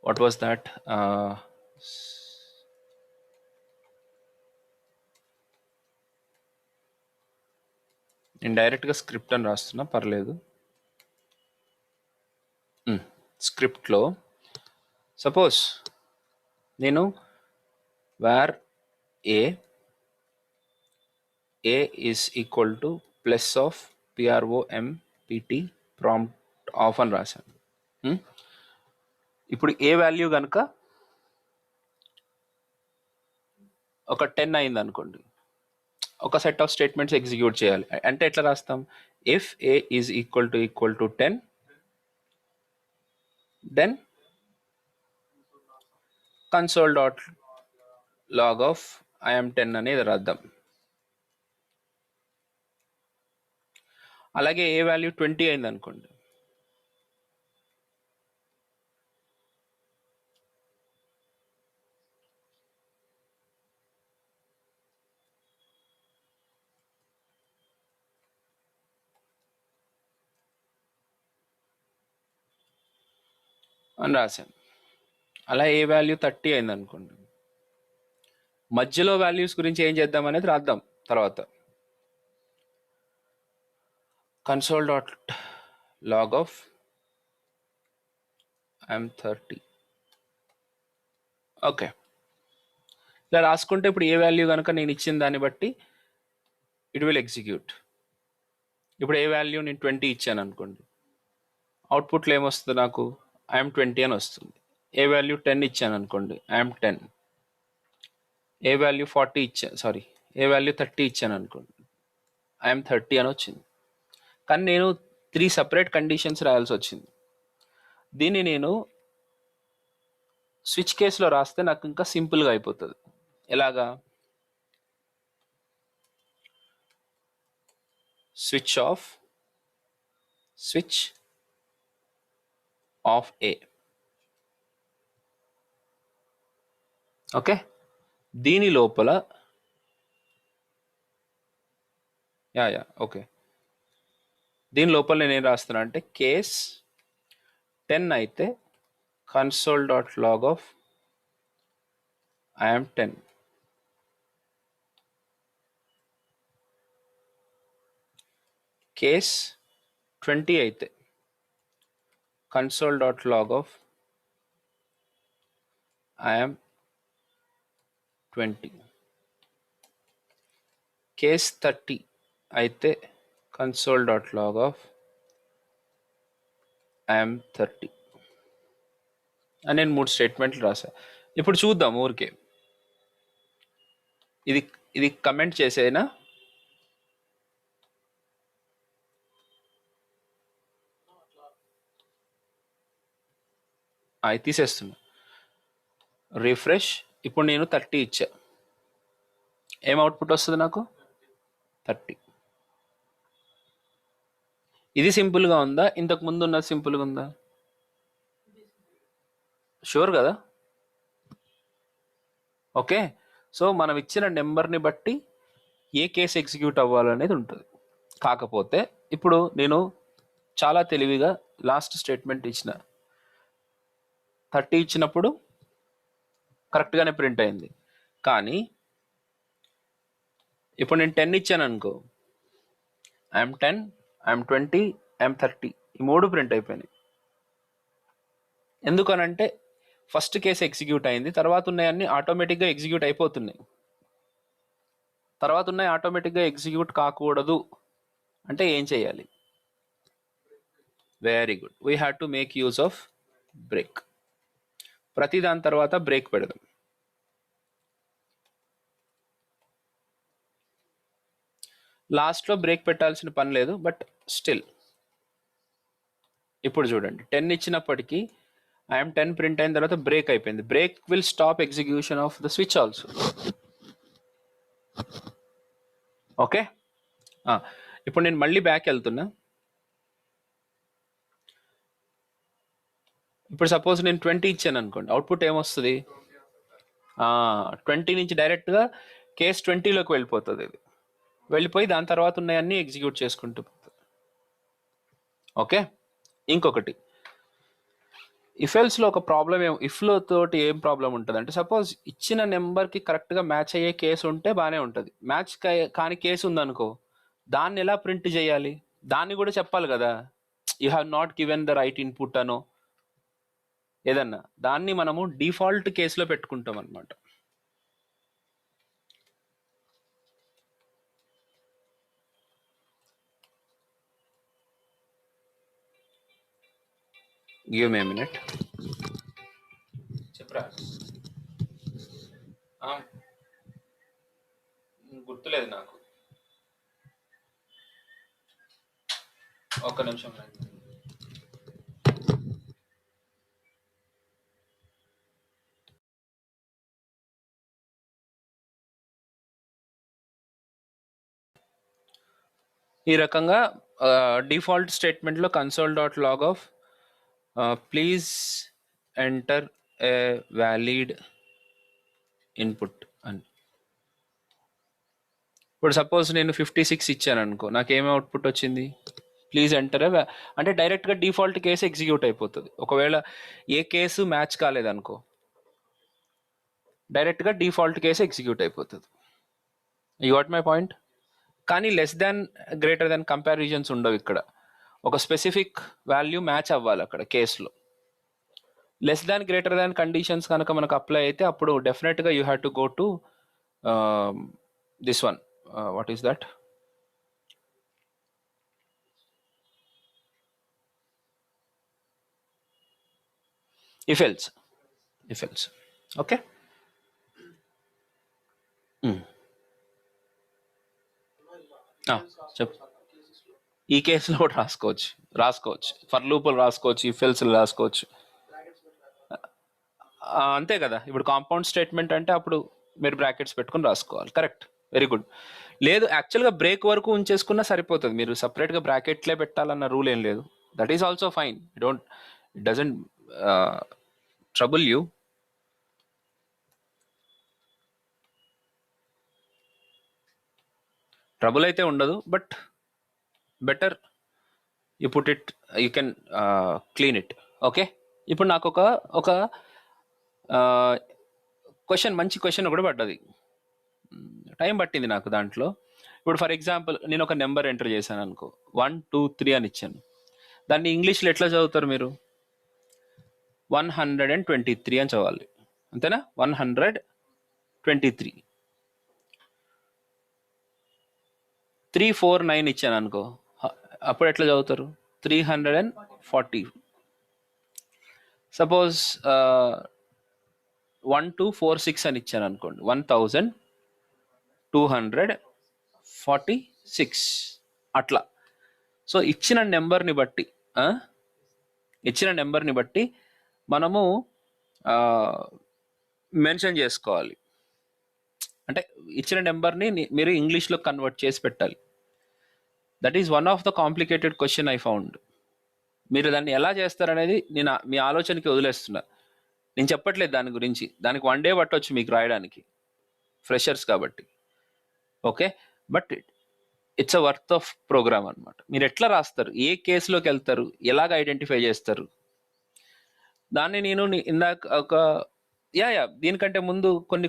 what was that? ఇండైరెక్ట్గా script అని రాస్తున్నా, పర్లేదు. స్క్రిప్ట్లో సపోజ్ నేను where A is equal to plus of PROMPT prompt of అని రాశాను. ఇప్పుడు ఏ వాల్యూ కనుక ఒక 10 అయింది అనుకోండి, ఒక సెట్ ఆఫ్ స్టేట్మెంట్స్ ఎగ్జిక్యూట్ చేయాలి. అంటే ఎట్లా రాస్తాం? If A is equal to 10 then console.log of IAM10 అనేది రాద్దాం. అలాగే ఏ వాల్యూ 20 అయింది అనుకోండి, అని రాశాను. అలా ఏ వాల్యూ 30 అయింది అనుకోండి, మధ్యలో వాల్యూస్ గురించి ఏం చేద్దాం అనేది రాద్దాం తర్వాత. console.log of IAM30. ఓకే, ఇలా రాసుకుంటే ఇప్పుడు ఏ వాల్యూ కనుక నేను ఇచ్చిన దాన్ని బట్టి ఇట్ విల్ ఎగ్జిక్యూట్. ఇప్పుడు ఏ వాల్యూ నేను 20 ఇచ్చాను అనుకోండి, అవుట్పుట్లో ఏమొస్తుంది నాకు? IAM20 అని వస్తుంది. ఏ వాల్యూ 10 ఇచ్చాను అనుకోండి, IAM10. ఏ వాల్యూ 30 ఇచ్చాను అనుకోండి, IAM30 అని వచ్చింది. కానీ నేను 3 సపరేట్ కండిషన్స్ రాయాల్సి వచ్చింది. దీన్ని నేను స్విచ్ కేసులో రాస్తే నాకు ఇంకా సింపుల్గా అయిపోతుంది. ఎలాగా? స్విచ్ ఆఫ్ ఏ. ఓకే, దీని లోపల ఓకే, దీని లోపల నేను ఏం రాస్తున్నా అంటే కేస్ 10 అయితే console.log of IAM10. కేస్ 20 అయితే console.log of IAM20. కేస్ 30 అయితే console.log of IAM30 అని నేను 3 స్టేట్మెంట్లు రాసా. ఇప్పుడు చూద్దాం ఊరికే, ఇది కమెంట్ చేసేనా? అది తీసేస్తున్నా, రిఫ్రెష్. ఇప్పుడు నేను 30 ఇచ్చా, ఏం అవుట్పుట్ వస్తుంది నాకు? 30. ఇది సింపుల్గా ఉందా? ఇంతకు ముందు ఉన్నది సింపుల్గా ఉందా? షూర్ కదా? ఓకే, సో మనం ఇచ్చిన నెంబర్ని బట్టి ఏ కేసు ఎగ్జిక్యూట్ అవ్వాలనేది ఉంటుంది. కాకపోతే ఇప్పుడు నేను చాలా తెలివిగా లాస్ట్ స్టేట్మెంట్ ఇచ్చిన 30 ఇచ్చినప్పుడు కరెక్ట్గానే ప్రింట్ అయింది. కానీ ఇప్పుడు నేను 10 ఇచ్చాను అనుకో, IAM10, IAM20, IAM30 ఈ 3 ప్రింట్ అయిపోయినాయి. ఎందుకనంటే ఫస్ట్ కేసు ఎగ్జిక్యూట్ అయింది, తర్వాత ఉన్నాయన్నీ ఆటోమేటిక్గా ఎగ్జిక్యూట్ అయిపోతున్నాయి. తర్వాత ఉన్నాయి ఆటోమేటిక్గా ఎగ్జిక్యూట్ కాకూడదు అంటే ఏం చేయాలి? Very good, we have to make use of break. ప్రతి దాని తర్వాత బ్రేక్ పెడదాం. లాస్ట్లో బ్రేక్ పెట్టాల్సిన పని లేదు, బట్ స్టిల్ ఇప్పుడు చూడండి 10 ఇచ్చినప్పటికీ IAM10 ప్రింట్ అయిన తర్వాత బ్రేక్ అయిపోయింది. Break will stop execution of the switch also. Okay, ఇప్పుడు నేను మళ్ళీ బ్యాక్ వెళ్తున్నా. ఇప్పుడు సపోజ్ నేను 20 ఇచ్చాను అనుకోండి, అవుట్పుట్ ఏమొస్తుంది? 20 నుంచి డైరెక్ట్గా కేస్ 20లోకి వెళ్ళిపోతుంది. ఇది వెళ్ళిపోయి దాని తర్వాత ఉన్నాయన్నీ ఎగ్జిక్యూట్ చేసుకుంటూ పోతుంది. ఓకే. ఇంకొకటి ఇఫెల్స్లో ఒక ప్రాబ్లం ఇఫ్లో తోటి ఏం ప్రాబ్లం ఉంటుంది అంటే, సపోజ్ ఇచ్చిన నెంబర్కి కరెక్ట్గా మ్యాచ్ అయ్యే కేసు ఉంటే బాగానే ఉంటుంది. మ్యాచ్ కాని కేసు ఉందనుకో, దాన్ని ఎలా ప్రింట్ చేయాలి? దాన్ని కూడా చెప్పాలి కదా. You have not given the right input అనో ఏదన్నా, దాన్ని మనము డిఫాల్ట్ కేసులో పెట్టుకుంటాం అనమాట. Give me minute. చెప్పరా? గుర్తులేదు నాకు, ఒక్క నిమిషం. ఈ రకంగా డిఫాల్ట్ స్టేట్మెంట్లో console dot log of please enter a valid input అని. ఇప్పుడు సపోజ్ నేను 56 ఇచ్చాను అనుకో, నాకేం అవుట్పుట్ వచ్చింది? ప్లీజ్ ఎంటర్ అంటే డైరెక్ట్గా డిఫాల్ట్ కేసు ఎగ్జిక్యూట్ అయిపోతుంది. ఒకవేళ ఏ కేసు మ్యాచ్ కాలేదనుకో, డైరెక్ట్గా డిఫాల్ట్ కేసు ఎగ్జిక్యూట్ అయిపోతుంది. You what my point? కానీ less than greater than comparisons ఉండవు ఇక్కడ. ఒక స్పెసిఫిక్ వాల్యూ మ్యాచ్ అవ్వాలి అక్కడ కేసులో. Less than greater than conditions కనుక మనకు అప్లై అయితే అప్పుడు డెఫినెట్గా you have to go to this one. What is that? if else. Okay. చెప్పు. ఈ కేసులో కూడా రాసుకోవచ్చు ఫర్ లూపులు రాసుకోవచ్చు, ఇఫ్ ఎల్స్ రాసుకోవచ్చు. అంతే కదా. ఇప్పుడు కాంపౌండ్ స్టేట్మెంట్ అంటే అప్పుడు మీరు బ్రాకెట్స్ పెట్టుకుని రాసుకోవాలి. Correct, very good. లేదు, యాక్చువల్గా బ్రేక్ వరకు ఉంచేసుకున్నా సరిపోతుంది. మీరు సపరేట్గా బ్రాకెట్లే పెట్టాలన్న రూల్ ఏం లేదు. That is also fine. It doesn't trouble you. Trouble అయితే ఉండదు, but better you put it, you can clean it. Okay. ఇప్పుడు నాకు ఒక క్వశ్చన్, మంచి క్వశ్చన్ కూడా పడ్డది. టైం పట్టింది నాకు దాంట్లో. ఇప్పుడు ఫర్ ఎగ్జాంపుల్ నేను ఒక నెంబర్ ఎంటర్ చేశాను అనుకో, 1 2 3 అని ఇచ్చాను. దాన్ని ఇంగ్లీష్లో ఎట్లా చదువుతారు మీరు? 123 అని చదవాలి, అంతేనా? 123. 349 ఇచ్చాను అనుకో, అప్పుడు ఎట్లా చదువుతారు? 340. సపోజ్ 1246 అని ఇచ్చాను అనుకోండి, 1246 అట్లా. సో ఇచ్చిన నెంబర్ని బట్టి మనము మెన్షన్ చేసుకోవాలి. అంటే ఇచ్చిన నెంబర్ని మీరు ఇంగ్లీష్లో కన్వర్ట్ చేసి పెట్టాలి. That is one of the complicated question I found. మీరు దాన్ని ఎలా చేస్తారనేది నేను మీ ఆలోచనకి వదిలేస్తున్నా. నేను చెప్పట్లేదు దాని గురించి. దానికి 1 డే పట్టవచ్చు మీకు రాయడానికి, ఫ్రెషర్స్ కాబట్టి. Okay, but it's a worth of program అనమాట. మీరు ఎట్లా రాస్తారు, ఏ కేసులోకి వెళ్తారు, ఎలాగ ఐడెంటిఫై చేస్తారు, దాన్ని నేను ఇందాక దీనికంటే ముందు కొన్ని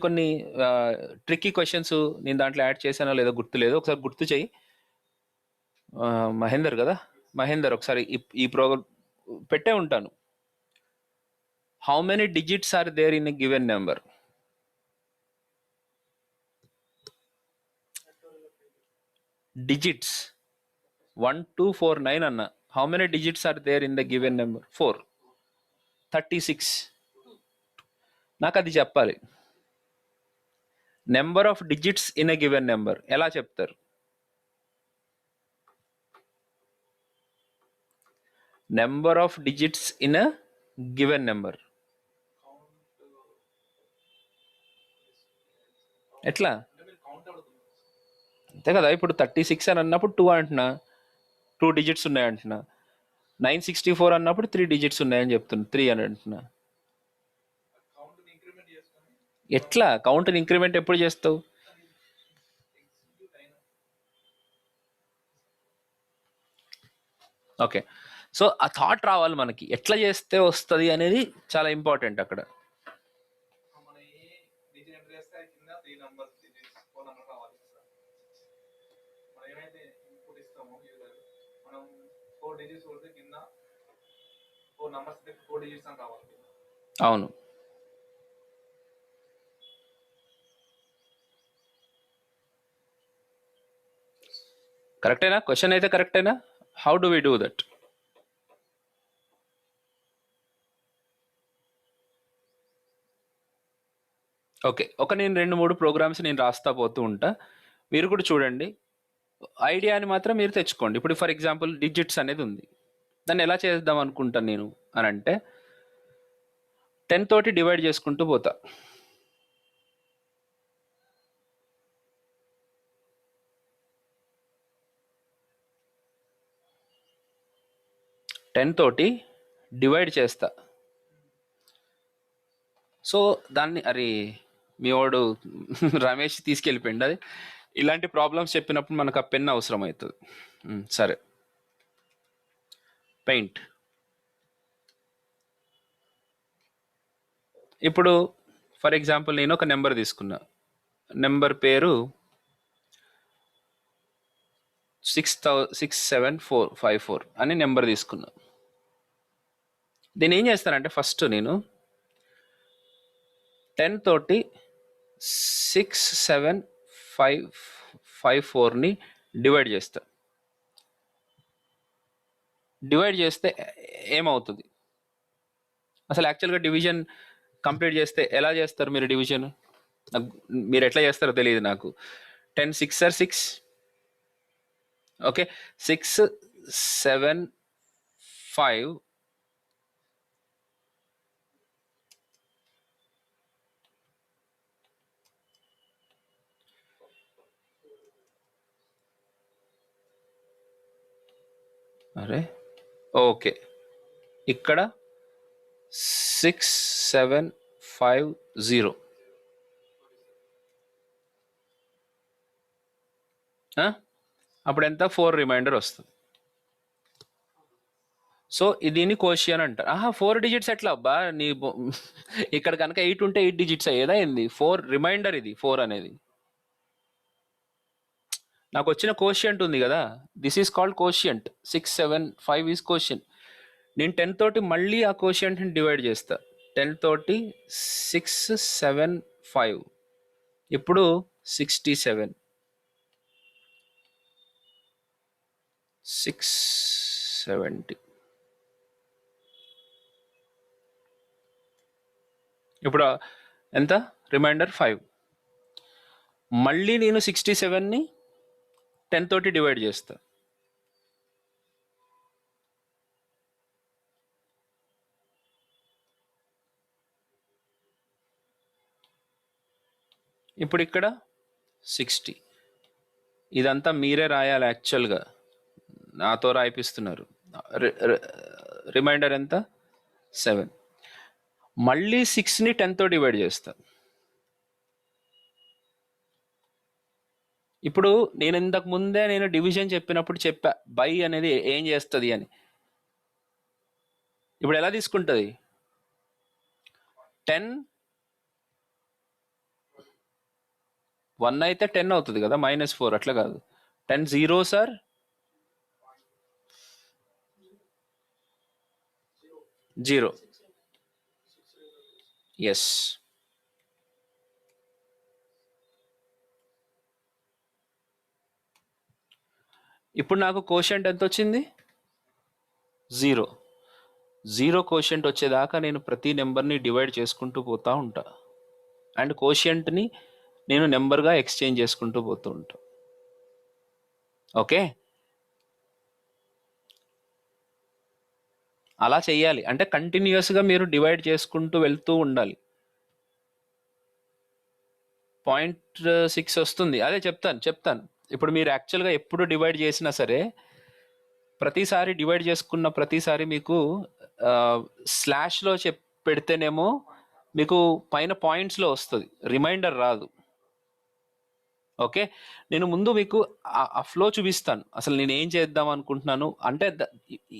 ట్రిక్కీ క్వశ్చన్స్ నేను దాంట్లో యాడ్ చేశానో లేదో గుర్తులేదు. ఒకసారి గుర్తు చేయి. మహేందర్ కదా, మహేందర్ ఒకసారి ఈ ప్రోగ్రామ్ పెట్టే ఉంటాను. How many digits are there in a given number? Digits 1249 అన్న. How many digits are there in the given number? 4. 36. నాకు అది చెప్పాలి. Number of digits in a given number ఎలా చెప్తారు? Number of digits in a given number ఎట్లా? అంతే కదా. ఇప్పుడు 36 అని అన్నప్పుడు 2 అంటున్నా, 2 డిజిట్స్ ఉన్నాయి అంటున్నా. 964 అన్నప్పుడు 3 డిజిట్స్ ఉన్నాయని చెప్తున్నా, 3 అని అంటున్నా. ఎట్లా కౌంట్ని ఇంక్రిమెంట్ ఎప్పుడు చేస్తావు? ఓకే, సో ఆ థాట్ రావాలి మనకి, ఎట్లా చేస్తే వస్తుంది అనేది చాలా ఇంపార్టెంట్ అక్కడ. అవును, కరెక్టేనా? క్వశ్చన్ అయితే కరెక్టేనా? How do we do that? Okay, నేను 2-3 ప్రోగ్రామ్స్ నేను రాస్తా పోతూ ఉంటా, మీరు కూడా చూడండి. ఐడియాని మాత్రం మీరు తెచ్చుకోండి. ఇప్పుడు ఫర్ ఎగ్జాంపుల్ డిజిట్స్ అనేది ఉంది, దాన్ని ఎలా చేద్దాం అనుకుంటాను నేను అని అంటే 10 తోటి డివైడ్ చేసుకుంటూ పోతా. టెన్ తోటి డివైడ్ చేస్తా. సో దాన్ని అరే మీ వాడు రమేష్ తీసుకెళ్ళిపోయింది అది. ఇలాంటి ప్రాబ్లమ్స్ చెప్పినప్పుడు మనకు ఆ పెన్ అవసరం అవుతుంది. సరే, పెయింట్. ఇప్పుడు ఫర్ ఎగ్జాంపుల్ నేను ఒక నెంబర్ తీసుకున్నా, నెంబర్ పేరు 67454 అని నెంబర్ తీసుకున్నా. దీన్ని ఏం చేస్తానంటే ఫస్ట్ నేను 10 తోటి 67554ని డివైడ్ చేస్తా. డివైడ్ చేస్తే ఏమవుతుంది అసలు? యాక్చువల్గా డివిజన్ కంప్లీట్ చేస్తే ఎలా చేస్తారు మీరు డివిజన్? మీరు ఎట్లా చేస్తారో తెలియదు నాకు. 10 6 ఆర్ 6, ఓకే, 6 7 5 అరే ఓకే, ఇక్కడ 6750, అప్పుడు ఎంత? 4 రిమైండర్ వస్తుంది. సో దీన్ని కోషియన్ అంటారు. 4 డిజిట్స్ ఎట్లా అబ్బా నీ ఇక్కడ కనుక 8 ఉంటే 8 డిజిట్స్ అయ్యేదా ఏంది? 4 రిమైండర్, ఇది 4 అనేది నాకు వచ్చిన కోషియంట్ ఉంది కదా, this is called quotient. 675 is quotient. నేను 10 తోటి మళ్ళీ ఆ కోషియంట్ని డివైడ్ చేస్తా. 10 తోటి 675, ఇప్పుడు 67, 670. ఇప్పుడు ఎంత? రిమైండర్ 5. మళ్ళీ నేను 67ని 10 తోటి డివైడ్ చేస్తా. ఇప్పుడు ఇక్కడ 60. ఇదంతా మీరే రాయాలి, యాక్చువల్గా నాతో రాయిపిస్తున్నారు. రిమైండర్ ఎంత? 7. మళ్ళీ 6ని 10తో డివైడ్ చేస్తా. ఇప్పుడు నేను ఇంతకు ముందే నేను డివిజన్ చెప్పినప్పుడు చెప్పా బై అనేది ఏం చేస్తుంది అని. ఇప్పుడు ఎలా తీసుకుంటుంది? 10 1 అయితే 10 అవుతుంది కదా, -4 అట్లా కాదు. 10 0 సార్, 0, ఎస్. ఇప్పుడు నాకు కోషంట్ ఎంత వచ్చింది? 0. 0 కోషంట్ వచ్చేదాకా నేను ప్రతి నెంబర్ని డివైడ్ చేసుకుంటూ పోతూ ఉంటా, అండ్ కోషియంట్ని నేను నెంబర్గా ఎక్స్చేంజ్ చేసుకుంటూ పోతూ ఉంటా. ఓకే, అలా చెయ్యాలి. అంటే కంటిన్యూస్గా మీరు డివైడ్ చేసుకుంటూ వెళ్తూ ఉండాలి. 0.6 వస్తుంది, అదే చెప్తాను. ఇప్పుడు మీరు యాక్చువల్గా ఎప్పుడు డివైడ్ చేసినా సరే, ప్రతిసారి డివైడ్ చేసుకున్న ప్రతిసారి మీకు స్లాష్లో పెడితేనేమో మీకు పైన పాయింట్స్లో వస్తుంది, రిమైండర్ రాదు. ఓకే, నేను ముందు మీకు ఆ ఫ్లో చూపిస్తాను, అసలు నేను ఏం చేద్దాం అనుకుంటున్నాను అంటే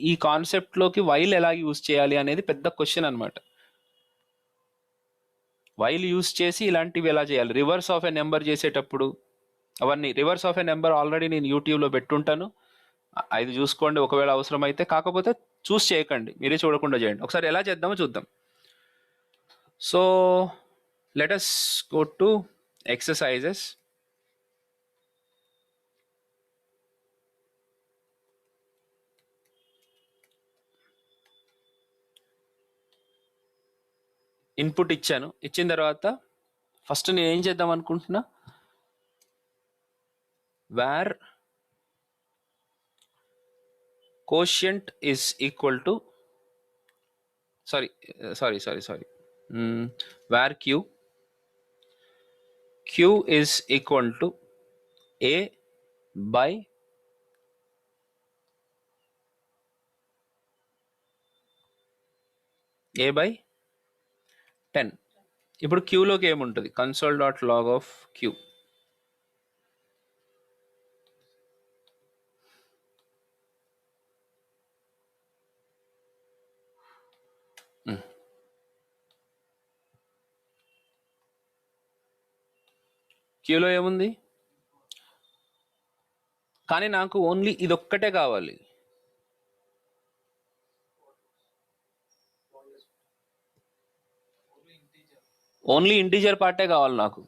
ఈ కాన్సెప్ట్లోకి వైల్ ఎలా యూజ్ చేయాలి అనేది పెద్ద క్వశ్చన్ అనమాట. వైల్ యూజ్ చేసి ఇలాంటివి ఎలా చేయాలి, రివర్స్ ఆఫ్ ఎ నెంబర్ చేసేటప్పుడు అవన్నీ. Reverse of a number already నేను యూట్యూబ్లో పెట్టుంటాను, అది చూసుకోండి ఒకవేళ అవసరం అయితే. కాకపోతే చూస్ చేయకండి, మీరే చూడకుండా చేయండి. ఒకసారి ఎలా చేద్దామో చూద్దాం. So let us go to exercises. Input ఇచ్చాను, ఇచ్చిన తర్వాత ఫస్ట్ నేను ఏం చేద్దాం అనుకుంటున్నా, where quotient is equal to sorry where Q is equal to A by A by 10. ఇప్పుడు క్యూలోకి ఏముంటుంది, console dot log of Q. క్యూలో ఏముంది, కానీ నాకు ఓన్లీ ఇదొక్కటే కావాలి. ఓన్లీ ఇంటీజర్ పార్టే కావాలి నాకు.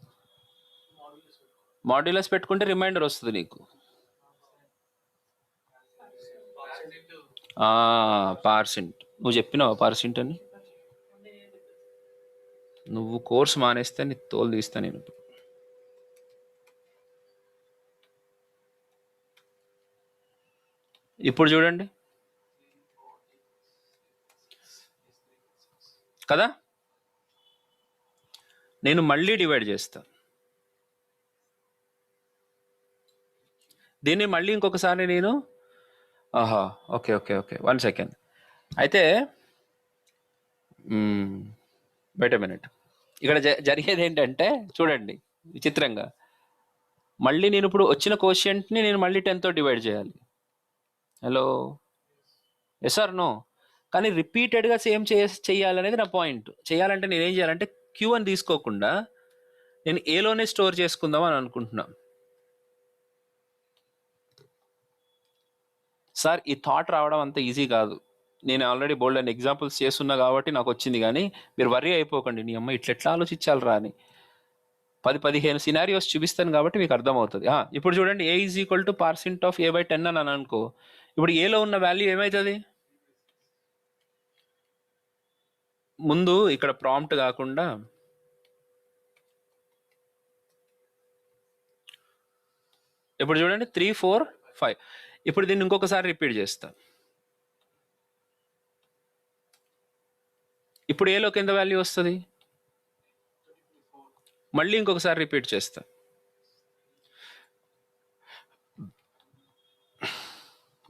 మాడ్యులస్ పెట్టుకుంటే రిమైండర్ వస్తుంది నీకు. పార్సెంట్, నువ్వు చెప్పినావా పార్సెంట్ అని? నువ్వు కోర్స్ మానేస్తే నీ తోలు తీస్తా నేను. ఇప్పుడు చూడండి కదా, నేను మళ్ళీ డివైడ్ చేస్తా దీన్ని, మళ్ళీ ఇంకొకసారి నేను ఓకే ఓకే ఓకే 1 సెకండ్. అయితే వెయిట్ ఎ మినిట్, ఇక్కడ జరిగేది ఏంటంటే చూడండి విచిత్రంగా, మళ్ళీ నేను ఇప్పుడు వచ్చిన కోషియంట్ని నేను మళ్ళీ 10తో డివైడ్ చేయాలి. Hello, yes or no? కానీ రిపీటెడ్గా సేమ్ చేయాలనేది నా పాయింట్. చేయాలంటే నేను ఏం చేయాలంటే క్యూ అని తీసుకోకుండా నేను ఏలోనే స్టోర్ చేసుకుందాం అని అనుకుంటున్నా. సార్ ఈ థాట్ రావడం అంత ఈజీ కాదు, నేను ఆల్రెడీ బోల్డ్ అని ఎగ్జాంపుల్స్ చేస్తున్నా కాబట్టి నాకు వచ్చింది. కానీ మీరు వర్రీ అయిపోకండి, నీ అమ్మ ఇట్లా ఆలోచించాలరా అని 10-15 సినారియోస్ చూపిస్తాను కాబట్టి మీకు అర్థమవుతుంది. ఇప్పుడు చూడండి, A is equal to percent of A by 10 అని అనుకో. ఇప్పుడు ఏలో ఉన్న వాల్యూ ఏమవుతుంది, ముందు ఇక్కడ ప్రాంప్ట్ కాకుండా ఇప్పుడు చూడండి 3 4 5. ఇప్పుడు దీన్ని ఇంకొకసారి రిపీట్ చేస్తా. ఇప్పుడు ఏలోకి ఎంత వాల్యూ వస్తుంది, మళ్ళీ ఇంకొకసారి రిపీట్ చేస్తా.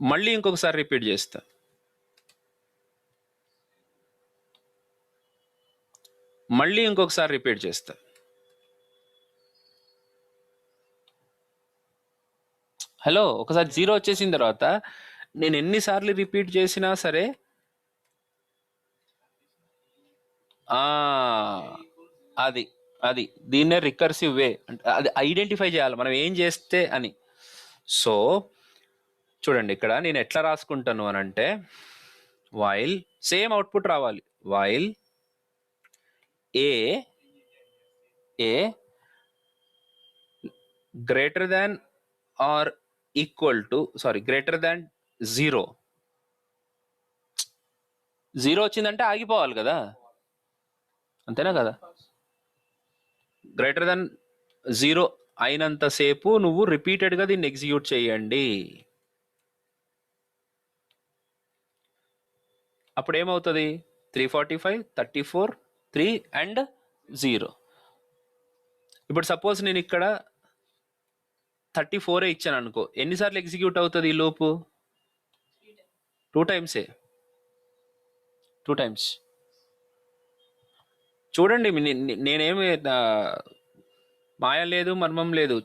మళ్ళీ ఇంకొకసారి రిపీట్ చేస్తా. మళ్ళీ ఇంకొకసారి రిపీట్ చేస్తా. హలో, ఒకసారి 0 వచ్చేసిన తర్వాత నేను ఎన్నిసార్లు రిపీట్ చేసినా సరే అది అది దీన్నే రికర్సివ్ వే అంటే, అది ఐడెంటిఫై చేయాలి మనం ఏం చేస్తే అని. సో చూడండి, ఇక్కడ నేను ఎట్లా రాసుకుంటాను అని అంటే, వైల్ సేమ్ అవుట్పుట్ రావాలి, while A greater than or equal to greater than 0. 0 వచ్చిందంటే ఆగిపోవాలి కదా, అంతేనా కదా? గ్రేటర్ దాన్ 0 అయినంతసేపు నువ్వు రిపీటెడ్గా దీన్ని ఎగ్జిక్యూట్ చేయండి. అప్పుడు ఏమవుతుంది, 345 34 3 అండ్ 0. ఇప్పుడు సపోజ్ నేను ఇక్కడ 34 ఇచ్చాను అనుకో, ఎన్నిసార్లు ఎగ్జిక్యూట్ అవుతుంది ఈ లోపు? 2 టైమ్సే. 2 టైమ్స్. చూడండి నేనేమి మాయ లేదు, మర్మం లేదు.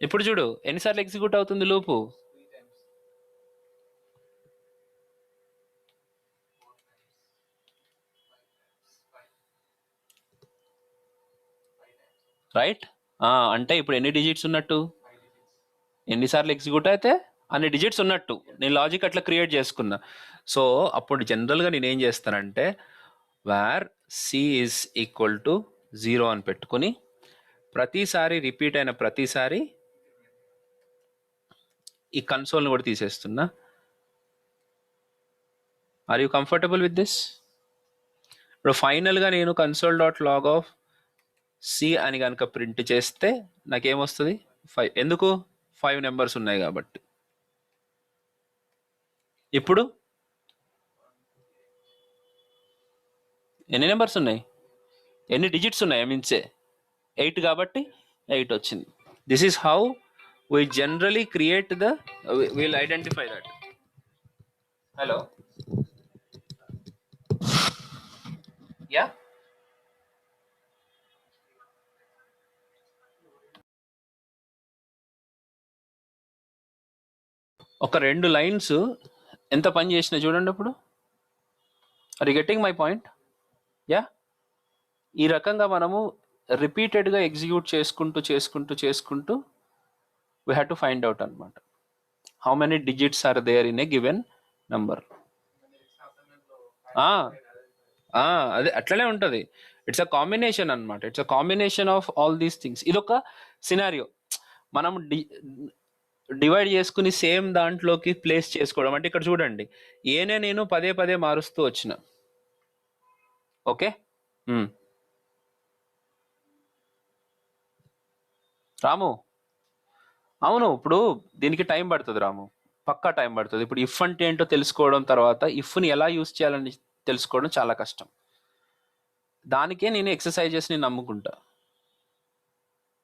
ఇప్పుడు చూడు ఎన్నిసార్లు ఎగ్జిక్యూట్ అవుతుంది లూపు. రైట్. అంటే ఇప్పుడు ఎన్ని డిజిట్స్ ఉన్నట్టు, ఎన్నిసార్లు ఎగ్జిక్యూట్ అయితే అన్ని డిజిట్స్ ఉన్నట్టు. నేను లాజిక్ అట్లా క్రియేట్ చేసుకున్నా. సో అప్పుడు జనరల్గా నేను ఏం చేస్తానంటే where C is equal to 0 అని పెట్టుకుని ప్రతిసారి రిపీట్ అయిన ప్రతిసారి ఈ కన్సోల్ని కూడా తీసేస్తున్నా. Are you comfortable with this? ఇప్పుడు ఫైనల్గా నేను console dot log of C అని కనుక ప్రింట్ చేస్తే నాకేమొస్తుంది? 5. ఎందుకు? 5 నెంబర్స్ ఉన్నాయి కాబట్టి. ఇప్పుడు ఎన్ని నెంబర్స్ ఉన్నాయి, ఎన్ని డిజిట్స్ ఉన్నాయి, ఐ మీన్సే 8 కాబట్టి 8 వచ్చింది. This is how we generally create the, will identify that. Hello, yeah. ఒక 2 లైన్స్ ఎంత పని చేసినా చూడండి అప్పుడు. Are you getting my point? Yeah. ఈ రకంగా మనము రిపీటెడ్గా ఎగ్జిక్యూట్ చేసుకుంటూ చేసుకుంటూ చేసుకుంటూ we have to find out అనమాట how many digits are there in a given number. అదే అట్లనే ఉంటుంది. ఇట్స్ అ కాంబినేషన్ అనమాట. It's a combination of all these things. ఇదొక సినారియో. మనం డివైడ్ చేసుకుని సేమ్ దాంట్లోకి ప్లేస్ చేసుకోవడం. అంటే ఇక్కడ చూడండి, ఏనే నేను పదే పదే మారుస్తూ వచ్చిన. ఓకే. రాము, అవును, ఇప్పుడు దీనికి టైం పడుతుంది రాము, పక్కా టైం పడుతుంది. ఇప్పుడు ఇఫ్ అంటే ఏంటో తెలుసుకోవడం, తర్వాత ఇఫ్ని ఎలా యూస్ చేయాలని తెలుసుకోవడం చాలా కష్టం. దానికే నేను ఎక్సర్సైజెస్ని నమ్ముకుంటా.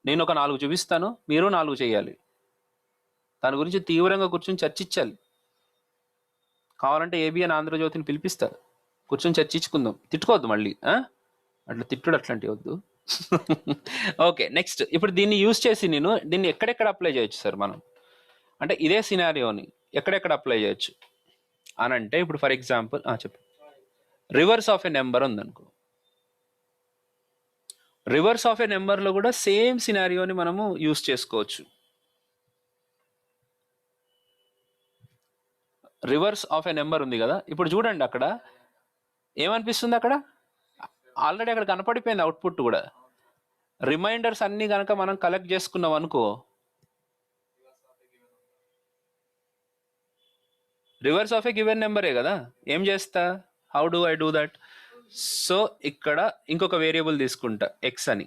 నేను ఒక 4 చూపిస్తాను, మీరు 4 చేయాలి. దాని గురించి తీవ్రంగా కూర్చొని చర్చించాలి. కావాలంటే ఏబిఎన్ ఆంధ్రజ్యోతిని పిలిపిస్తా, కూర్చొని చర్చించుకుందాం. తిట్టుకోవద్దు మళ్ళీ, అట్లా తిట్టుడు అట్లాంటివి వద్దు. Okay, next. ఇప్పుడు దీన్ని యూజ్ చేసి నేను దీన్ని ఎక్కడెక్కడ అప్లై చేయొచ్చు సార్ మనం? అంటే ఇదే సినారియోని ఎక్కడెక్కడ అప్లై చేయొచ్చు అని అంటే, ఇప్పుడు ఫర్ ఎగ్జాంపుల్ చెప్పు, రివర్స్ ఆఫ్ ఎ నెంబర్ ఉందనుకో. రివర్స్ ఆఫ్ ఎ నెంబర్లో కూడా సేమ్ సినారియోని మనము యూజ్ చేసుకోవచ్చు. రివర్స్ ఆఫ్ ఎ నెంబర్ ఉంది కదా, ఇప్పుడు చూడండి అక్కడ ఏమనిపిస్తుంది, అక్కడ ఆల్రెడీ అక్కడ కనపడిపోయింది అవుట్పుట్ కూడా. రిమైండర్స్ అన్ని కనుక మనం కలెక్ట్ చేసుకున్నాం అనుకో, రివర్స్ ఆఫ్ ఏ గివెన్ నెంబరే కదా. ఏం చేస్తా, how do I do that? So ఇక్కడ ఇంకొక వేరియబుల్ తీసుకుంటా ఎక్స్ అని.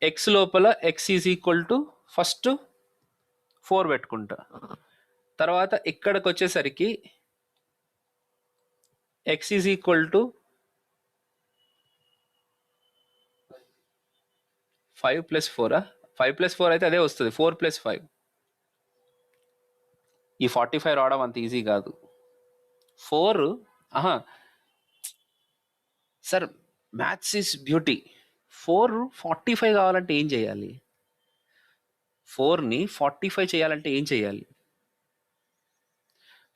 ఎక్స్ లోపల X is equal to first 4 పెట్టుకుంటా. తర్వాత ఇక్కడికి వచ్చేసరికి ఎక్స్ ఈజ్ ఈక్వల్ టు 5 + 4. 5 + 4 అయితే అదే వస్తుంది, 4 + 5. ఈ 45 రావడం అంత ఈజీ కాదు. 4, సార్ మ్యాథ్స్ ఈజ్ బ్యూటీ. 445 కావాలంటే ఏం చేయాలి? 4ని 45 చేయాలంటే ఏం చేయాలి?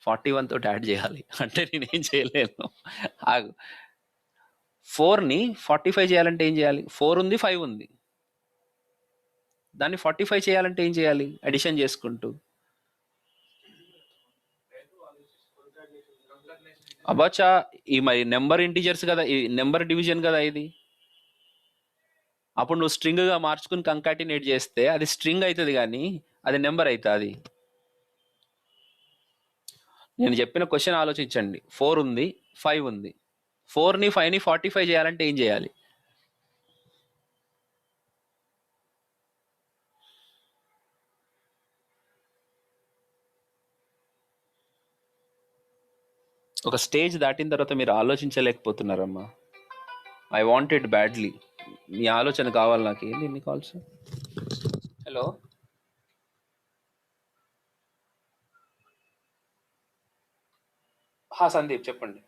41 తోటి యాడ్ చేయాలి. అంటే నేనేం చేయలేను, ఆగు. 4ని 45 చేయాలంటే ఏం చేయాలి? 4 ఉంది, 5 ఉంది. దాన్ని 45 చేయాలంటే ఏం చేయాలి? అడిషన్ చేసుకుంటూ. అబాచా, ఈ మరి నెంబర్ ఇంటీజర్స్ కదా, ఈ నెంబర్ డివిజన్ కదా ఇది. అప్పుడు నువ్వు స్ట్రింగ్గా మార్చుకుని కంకాటినేట్ చేస్తే అది స్ట్రింగ్ అవుతుంది, కానీ అది నెంబర్ అవుతుంది. నేను చెప్పిన క్వశ్చన్ ఆలోచించండి. 4 ఉంది, 5 ఉంది. 4ని 5ని 45 చేయాలంటే ఏం చేయాలి? ఒక స్టేజ్ దాటిన తర్వాత మీరు ఆలోచించలేకపోతున్నారమ్మా. I want it badly. మీ ఆలోచన కావాలి నాకు. ఏంది ఎన్ని కాల్స్? హలో, సందీప్ చెప్పండి.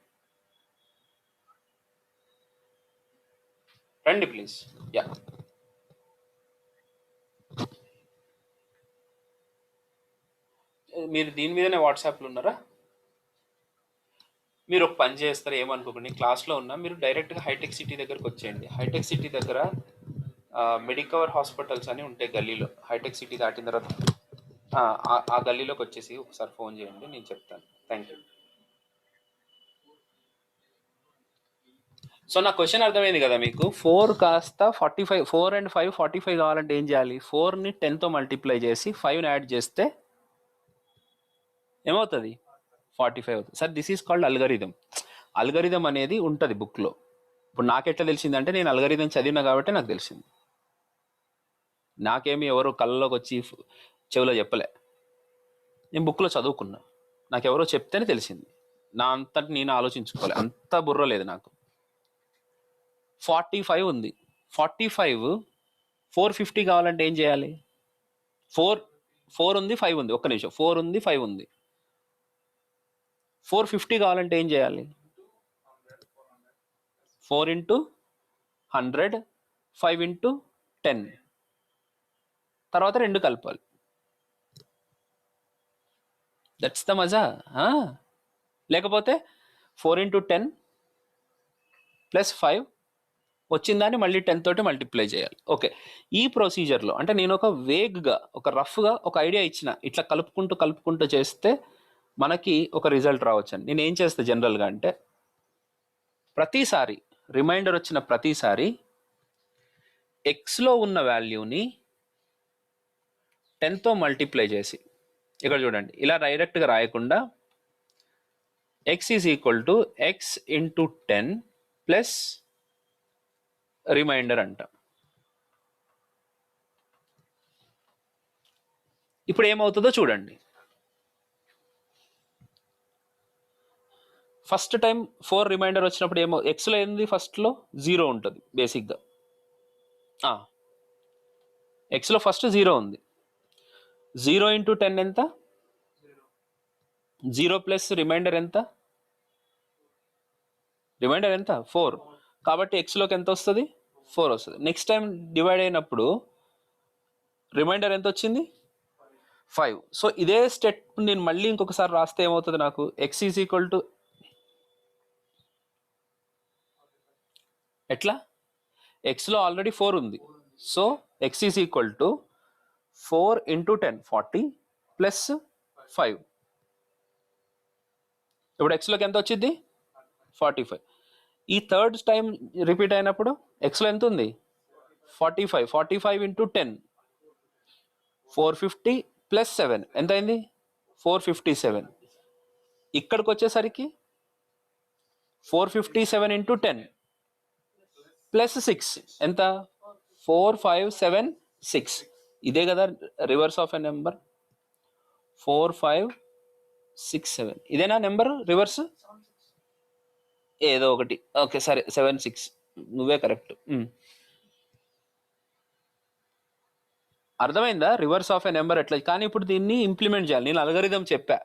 రండి ప్లీజ్. యా, మీరు దీని మీదనే వాట్సాప్లో ఉన్నారా? మీరు ఒక పని చేస్తారు, ఏమనుకోకండి, క్లాస్లో ఉన్నా మీరు డైరెక్ట్గా హైటెక్ సిటీ దగ్గరకు వచ్చేయండి. హైటెక్ సిటీ దగ్గర మెడికవర్ హాస్పిటల్స్ అని ఉంటాయి గల్లీలో. హైటెక్ సిటీ దాటిన తర్వాత ఆ గల్లీలోకి వచ్చేసి ఒకసారి ఫోన్ చేయండి, నేను చెప్తాను. Thank you. సో నా క్వశ్చన్ అర్థమైంది కదా మీకు? 4 కాస్త 45, 4 అండ్ 5 45 కావాలంటే ఏం చేయాలి? 4ని 10తో మల్టిప్లై చేసి 5ని యాడ్ చేస్తే ఏమవుతుంది? 45 అవుతుంది. Sir this is called algorithm. Algorithm అనేది ఉంటుంది బుక్లో. ఇప్పుడు నాకెట్లా తెలిసిందంటే నేను అల్గరిథం చదివినా కాబట్టి నాకు తెలిసింది. నాకేమి ఎవరు కళ్ళలోకి వచ్చి చెవిలో చెప్పలే, నేను బుక్లో చదువుకున్నా. నాకు ఎవరో చెప్తేనే తెలిసింది, నా అంతటి నేను ఆలోచించుకోలే, అంత బుర్ర లేదు నాకు. 45 ఉంది, 45 450 కావాలంటే ఏం చేయాలి? 4 ఉంది 5 ఉంది, ఒక్క నిమిషం, 4 ఉంది 5 ఉంది. 450 కావాలంటే ఏం చేయాలి? 4 ఇంటూ 100, 5 ఇంటూ 10, తర్వాత 2 కలపాలి. దట్స్ ద మజా. లేకపోతే 4 ఇంటూ 10 ప్లస్ 5 వచ్చిందాన్ని మళ్ళీ 10 తోటి మల్టిప్లై చేయాలి. ఓకే, ఈ ప్రొసీజర్లో అంటే నేను ఒక వేగ్గా, ఒక రఫ్గా ఒక ఐడియా ఇచ్చిన, ఇట్లా కలుపుకుంటూ కలుపుకుంటూ చేస్తే మనకి ఒక రిజల్ట్ రావచ్చని. నేను ఏం చేస్తా జనరల్గా అంటే, ప్రతిసారి రిమైండర్ వచ్చిన ప్రతిసారి ఎక్స్లో ఉన్న వాల్యూని 10తో మల్టిప్లై చేసి, ఇక్కడ చూడండి, ఇలా డైరెక్ట్గా రాయకుండా X is equal to X into 10 plus reminder అంట. ఇప్పుడు ఏమవుతుందో చూడండి. ఫస్ట్ టైం 4 రిమైండర్ వచ్చినప్పుడు ఏమో, ఎక్స్లో ఏంది ఫస్ట్లో 0 ఉంటుంది బేసిక్గా. ఎక్స్లో ఫస్ట్ 0 ఉంది. 0 ఇంటూ 10 ఎంత? 0 ప్లస్ రిమైండర్ ఎంత? రిమైండర్ ఎంత? 4. కాబట్టి ఎక్స్లోకి ఎంత వస్తుంది? 4 వస్తుంది. నెక్స్ట్ టైం డివైడ్ అయినప్పుడు రిమైండర్ ఎంత వచ్చింది? 5. సో ఇదే స్టెప్ నేను మళ్ళీ ఇంకొకసారి రాస్తే ఏమవుతుంది నాకు? ఎక్స్ ఈజ్ ఈక్వల్ టు ఎట్లా? ఎక్స్లో ఆల్రెడీ 4 ఉంది, so X is equal to 4 into 10 40 plus 5. ఇప్పుడు ఎక్స్లోకి ఎంత వచ్చింది? 45. ఈ థర్డ్ టైం రిపీట్ అయినప్పుడు ఎక్స్లో ఎంత ఉంది? 45. 45 ఇంటూ 10 450 ప్లస్ 7 ఎంత అయింది? 457. ఇక్కడికి వచ్చేసరికి 457 ఇంటూ 10 ప్లస్ 6 ఎంత? 4576. ఇదే కదా రివర్స్ ఆఫ్ ఎ నెంబర్? 4567 ఇదేనా నెంబర్ రివర్స్? ఏదో ఒకటి, ఓకే సరే, 76, నువ్వే కరెక్ట్. అర్థమైందా రివర్స్ ఆఫ్ ఎ నెంబర్ ఎట్లా? కానీ ఇప్పుడు దీన్ని ఇంప్లిమెంట్ చేయాలి. నేను అల్గరిథం చెప్పా,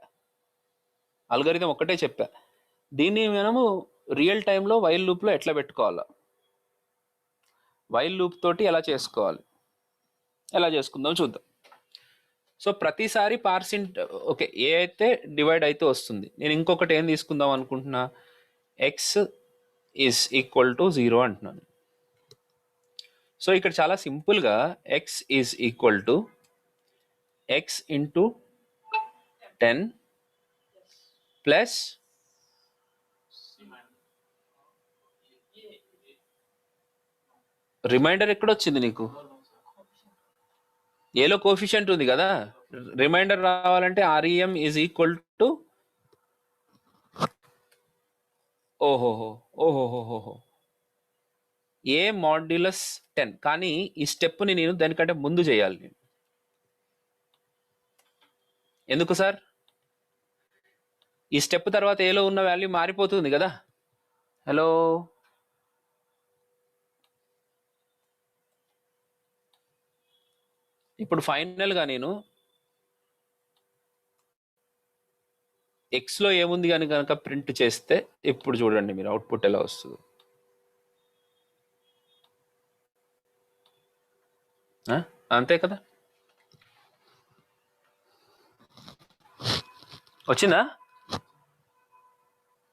అల్గరిథం ఒక్కటే చెప్పా. దీన్ని మనము రియల్ టైంలో వైల్ లూప్లో ఎట్లా పెట్టుకోవాలా, వైల్ లూప్ తోటి ఎలా చేసుకోవాలి, ఎలా చేసుకుందాం చూద్దాం. సో ప్రతిసారి పార్సింట్, ఓకే, ఏ అయితే డివైడ్ అయితే వస్తుంది. నేను ఇంకొకటి ఏం తీసుకుందాం అనుకుంటున్నా, ఎక్స్ ఈజ్ ఈక్వల్ టు 0 అంటున్నాను. సో ఇక్కడ చాలా సింపుల్గా X is equal to X into 10 plus remainder ఎక్కడొచ్చింది నీకు? ఏలో కోఫిషియంట్ ఉంది కదా, రిమైండర్ రావాలంటే ఆర్ఈఎం ఈజ్ ఈక్వల్ టు ఓహోహో ఓహోహోహో ఏ మాడ్యులస్ 10. కానీ ఈ స్టెప్ని నేను దానికంటే ముందు చేయాలి. నేను ఎందుకు సార్? ఈ స్టెప్ తర్వాత ఏలో ఉన్న వాల్యూ మారిపోతుంది కదా. హలో, ఇప్పుడు ఫైనల్గా నేను ఎక్స్లో ఏముంది అని కనుక ప్రింట్ చేస్తే ఇప్పుడు చూడండి మీరు అవుట్పుట్ ఎలా వస్తుంది. అంతే కదా, వచ్చిందా?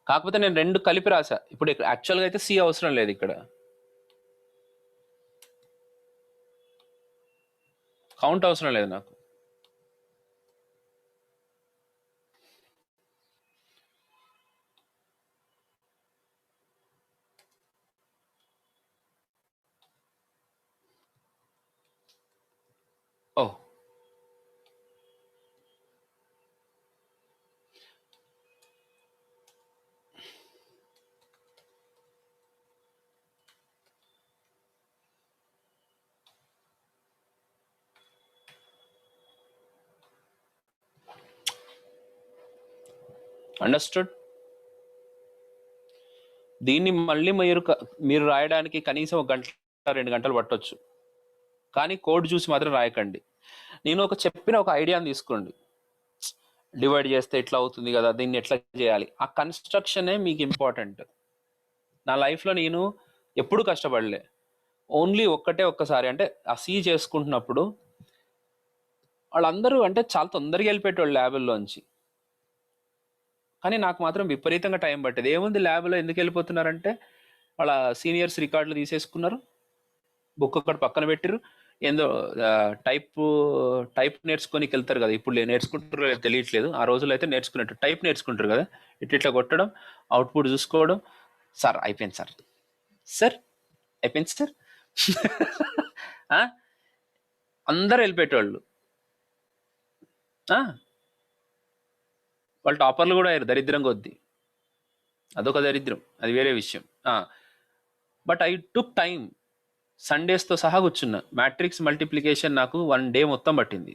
కాకపోతే నేను రెండు కలిపి రాసా. ఇప్పుడు ఇక్కడ యాక్చువల్గా అయితే సి అవసరం లేదు, ఇక్కడ కౌంట్ అవసరం లేదు నాకు. ఓ, అండర్స్టూడ్. దీన్ని మళ్ళీ మీరు రాయడానికి కనీసం 1 గంట 2 గంటలు పట్టొచ్చు, కానీ కోడ్ చూసి మాత్రం రాయకండి. నేను చెప్పిన ఒక ఐడియాని తీసుకోండి. డివైడ్ చేస్తే ఎట్లా అవుతుంది కదా, దీన్ని ఎట్లా చేయాలి, ఆ కన్స్ట్రక్షనే మీకు ఇంపార్టెంట్. నా లైఫ్లో నేను ఎప్పుడు కష్టపడలే, ఓన్లీ ఒక్కసారి అంటే ఆ సి చేసుకుంటున్నప్పుడు వాళ్ళందరూ అంటే చాలా తొందరగా వెళ్ళిపోయేటోళ్ళు ల్యాబుల్లోంచి, కానీ నాకు మాత్రం విపరీతంగా టైం పట్టేది. ఏముంది ల్యాబ్లో ఎందుకు వెళ్ళిపోతున్నారంటే వాళ్ళ సీనియర్స్ రికార్డులు తీసేసుకున్నారు, బుక్ ఒకటి పక్కన పెట్టిరు, ఏందో టైప్ నేర్చుకొని వెళ్తారు కదా, ఇప్పుడు నేర్చుకుంటారో తెలియట్లేదు, ఆ రోజుల్లో అయితే నేర్చుకున్నట్టు టైప్ నేర్చుకుంటారు కదా, ఇట్లా కొట్టడం, అవుట్పుట్ చూసుకోవడం, సార్ అయిపోయింది సార్, సార్ అయిపోయింది సార్. అందరు వెళ్ళిపోయేటోళ్ళు. వాళ్ళు టాపర్లు కూడా అయ్యారు, దరిద్రం కొద్దీ, అదొక దరిద్రం, అది వేరే విషయం. బట్ ఐ టుక్ టైం, సండేస్తో సహా కూర్చున్నా. మ్యాట్రిక్స్ మల్టిప్లికేషన్ నాకు 1 డే మొత్తం పట్టింది,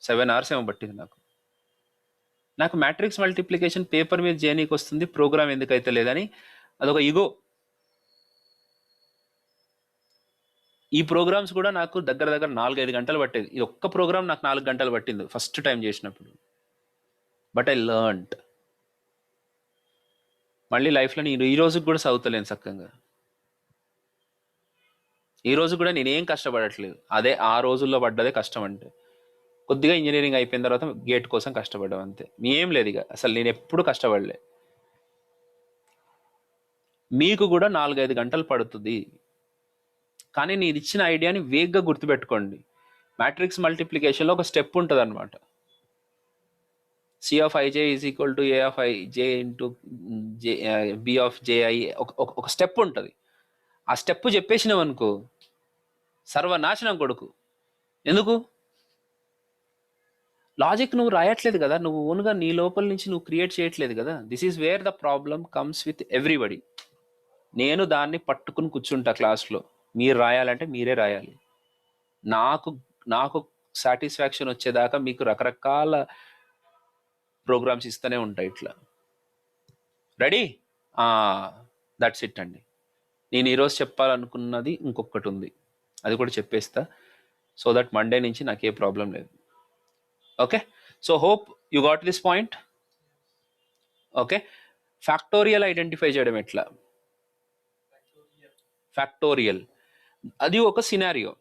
7 hours ఏమో పట్టింది నాకు మ్యాట్రిక్స్ మల్టిప్లికేషన్ పేపర్ మీద చేయనీకి వస్తుంది, ప్రోగ్రామ్ ఎందుకైతే లేదని అదొక ఇగో. ఈ ప్రోగ్రామ్స్ కూడా నాకు దగ్గర 4-5 గంటలు పట్టేది, ఈ ఒక్క ప్రోగ్రామ్ నాకు 4 గంటలు పట్టింది ఫస్ట్ టైం చేసినప్పుడు. But I learned. మళ్ళీ లైఫ్లో నేను ఈ రోజుకి కూడా చదువుతలేను చక్కగా, ఈ రోజు కూడా నేనేం కష్టపడట్లేదు, అదే ఆ రోజుల్లో పడ్డదే కష్టం. అంటే కొద్దిగా ఇంజనీరింగ్ అయిపోయిన తర్వాత గేట్ కోసం కష్టపడ్డాం అంతే, ఏం లేదు ఇక, అసలు నేను ఎప్పుడు కష్టపడలే. మీకు కూడా 4-5 గంటలు పడుతుంది, కానీ నేను ఇచ్చిన ఐడియాని వేగ్గా గుర్తుపెట్టుకోండి. మ్యాట్రిక్స్ మల్టిప్లికేషన్లో ఒక స్టెప్ ఉంటుంది అనమాట, C of I J is equal to A of I J into J B of J I, ఒక స్టెప్ ఉంటుంది. ఆ స్టెప్ చెప్పేసినావు అనుకో సర్వనాశనం కొడుకు. ఎందుకు? లాజిక్ నువ్వు రాయట్లేదు కదా, నువ్వు ఓన్గా నీ లోపల నుంచి నువ్వు క్రియేట్ చేయట్లేదు కదా. This is where the problem comes with everybody. నేను దాన్ని పట్టుకుని కూర్చుంటా క్లాస్లో, మీరు రాయాలంటే మీరే రాయాలి, నాకు నాకు సాటిస్ఫాక్షన్ వచ్చేదాకా మీకు రకరకాల ప్రోగ్రామ్స్ ఇస్తూనే ఉంటాయి ఇట్లా. రెడీ? దట్స్ ఇట్ అండి. నేను ఈరోజు చెప్పాలనుకున్నది ఇంకొకటి ఉంది, అది కూడా చెప్పేస్తా, సో దట్ మండే నుంచి నాకు ఏ ప్రాబ్లం లేదు. Okay, so hope you got this point. Okay, factorial identify చేయడం ఎట్లా? ఫ్యాక్టోరియల్ అది ఒక సినారియో.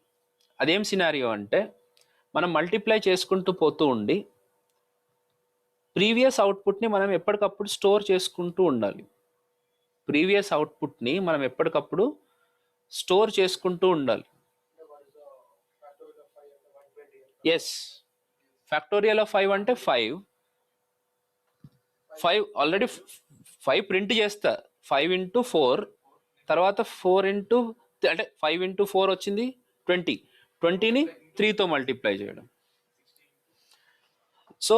అదేం సినారియో అంటే, మనం మల్టిప్లై చేసుకుంటూ పోతూ ఉండి ప్రీవియస్ అవుట్పుట్ని మనం ఎప్పటికప్పుడు స్టోర్ చేసుకుంటూ ఉండాలి. ప్రీవియస్ అవుట్పుట్ని మనం ఎప్పటికప్పుడు స్టోర్ చేసుకుంటూ ఉండాలి. ఎస్, ఫ్యాక్టోరియల్ ఆఫ్ 5 అంటే 5 ఆల్రెడీ 5 ప్రింట్ చేస్తా, 5 ఇంటూ 4, తర్వాత 4 ఇంటూ అంటే 5 ఇంటూ 4 వచ్చింది 20, 20ని 3తో మల్టిప్లై చేయడం. సో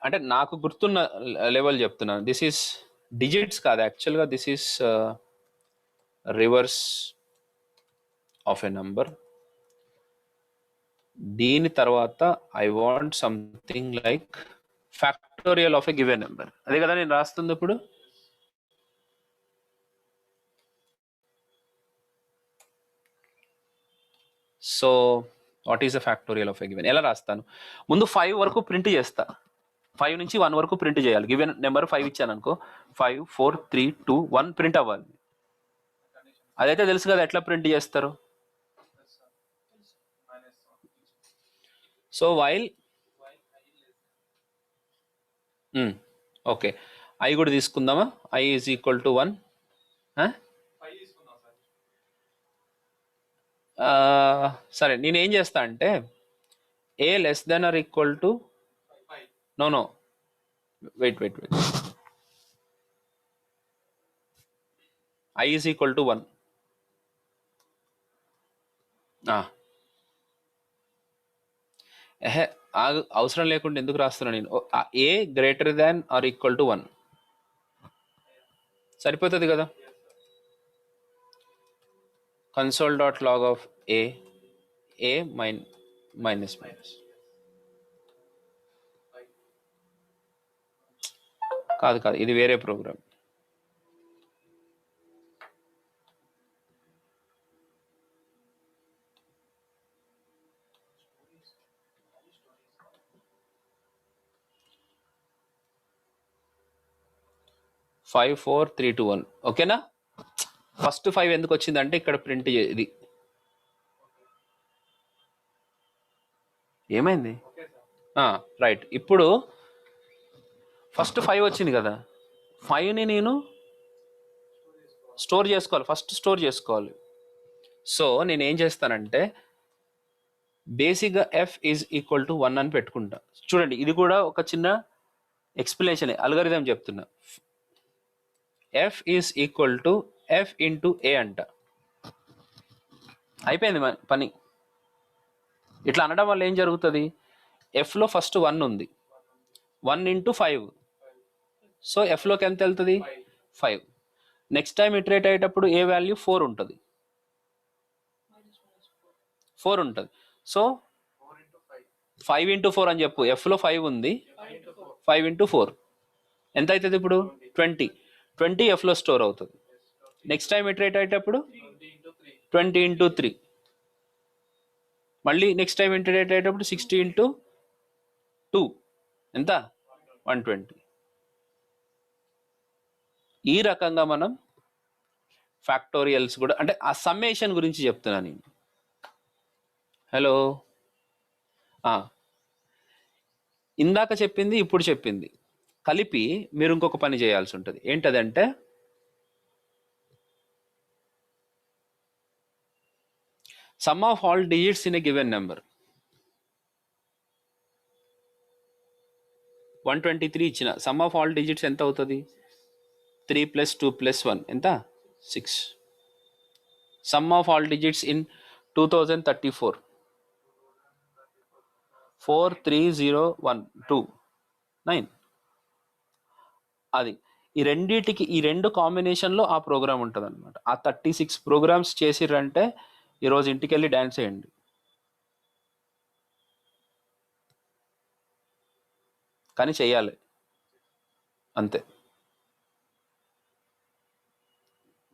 అంటే నాకు గుర్తున్న లెవెల్ చెప్తున్నాను, దిస్ ఈస్ డిజిట్స్ కాదు యాక్చువల్గా, this is reverse of a number. దీని తర్వాత I want something like factorial of a given number. అదే కదా నేను రాస్తుంది ఇప్పుడు. So what is the factorial of a given? ఎలా రాస్తాను? ముందు 5 వరకు ప్రింట్ చేస్తా, 5 నుంచి 1 వరకు ప్రింట్ చేయాలి. గివెన్ నెంబర్ 5 ఇచ్చాను అనుకో, 5 4 3 2 1 ప్రింట్ అవ్వాలి. అదైతే తెలుసు కదా ఎట్లా ప్రింట్ చేస్తారు. సో వైల్ ఓకే, ఐ కూడా తీసుకుందామా? I is equal to 1. సరే, నేను ఏం చేస్తా అంటే A less than or equal to, no wait, I is equal to 1. అవసరం లేకుండా ఎందుకు రాస్తున్నా నేను? A greater than or equal to 1 సరిపోతుంది కదా. Console dot log of A minus కాదు, ఇది వేరే program. Five four three two one ఓకేనా? ఫస్ట్ 5 ఎందుకు వచ్చిందంటే ఇక్కడ ప్రింట్ ఇది ఏమైంది? రైట్, ఇప్పుడు ఫస్ట్ 5 వచ్చింది కదా, 5ని నేను స్టోర్ చేసుకోవాలి. సో నేను ఏం చేస్తానంటే బేసిక్గా ఎఫ్ ఈజ్ ఈక్వల్ టు 1 అని పెట్టుకుంటా. చూడండి, ఇది కూడా ఒక చిన్న ఎక్స్ప్లెనేషన్, అల్గరిథం చెప్తున్నా. F is equal to F into A అంట. అయిపోయింది పని. ఇట్లా అనడం వల్ల ఏం జరుగుతుంది? ఎఫ్లో ఫస్ట్ 1 ఉంది, 1 ఇంటూ 5, సో ఎఫ్లోకి ఎంత వెళ్తుంది? 5. నెక్స్ట్ టైం ఇటరేట్ అయ్యేటప్పుడు ఏ వాల్యూ 4 ఉంటుంది, సో 5 ఇంటూ 4 అని చెప్పు. ఎఫ్లో 5 ఉంది, 5 ఇంటూ 4 ఎంత అవుతుంది ఇప్పుడు? 20 ఎఫ్లో స్టోర్ అవుతుంది. నెక్స్ట్ టైం ఇటరేట్ అయ్యేటప్పుడు 20 ఇంటూ 3, మళ్ళీ నెక్స్ట్ టైం ఇటరేట్ అయ్యేటప్పుడు 60 ఇంటూ 2 ఎంత? 120. ఈ రకంగా మనం ఫ్యాక్టోరియల్స్ కూడా, అంటే ఆ సమ్మేషన్ గురించి చెప్తున్నా నేను. హలో, ఇందాక చెప్పింది ఇప్పుడు చెప్పింది కలిపి మీరు ఇంకొక పని చేయాల్సి ఉంటుంది. ఏంటదంటే sum of all digits in a given number. 123 ఇచ్చిన సమ్ ఆఫ్ ఆల్ డిజిట్స్ ఎంత అవుతుంది? 3 + 2 + 1 ఎంత? 6. Some of all digits in 2034 43012 9. అది ఈ రెండిటికి, ఈ రెండు కాంబినేషన్లో ఆ ప్రోగ్రామ్ ఉంటుంది అనమాట. ఆ 36 ప్రోగ్రామ్స్ చేసిర్రంటే ఈరోజు ఇంటికి వెళ్ళి డ్యాన్స్ వేయండి. కానీ చెయ్యాలి అంతే.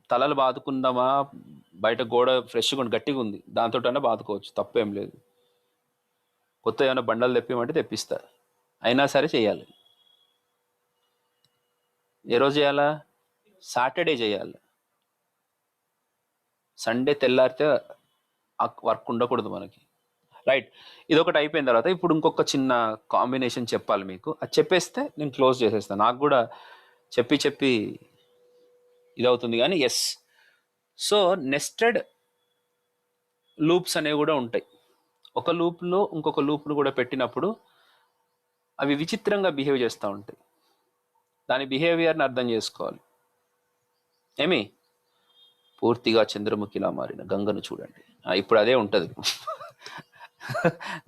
తలలు బాదుకుందామా, బయట గోడ ఫ్రెష్గా గట్టిగా ఉంది దాంతో బాదుకోవచ్చు, తప్పేం లేదు. కొత్త ఏమైనా బండలు తెప్పిమంటే తెప్పిస్తా, అయినా సరే చేయాలి. ఏ రోజు చేయాలా? సాటర్డే చేయాలి. సండే తెల్లారితే వర్క్ ఉండకూడదు మనకి. రైట్, ఇదొకటి అయిపోయిన తర్వాత ఇప్పుడు ఇంకొక చిన్న కాంబినేషన్ చెప్పాలి మీకు. అది చెప్పేస్తే నేను క్లోజ్ చేసేస్తాను. నాకు కూడా చెప్పి ఇదవుతుంది కానీ. ఎస్, సో నెస్టెడ్ లూప్స్ అనేవి కూడా ఉంటాయి. ఒక లూప్లో ఇంకొక లూప్ను కూడా పెట్టినప్పుడు అవి విచిత్రంగా బిహేవ్ చేస్తూ ఉంటాయి. దాని బిహేవియర్ని అర్థం చేసుకోవాలి. ఏమి? పూర్తిగా చంద్రముఖిలా మారిన గంగను చూడండి. ఇప్పుడు అదే ఉంటుంది.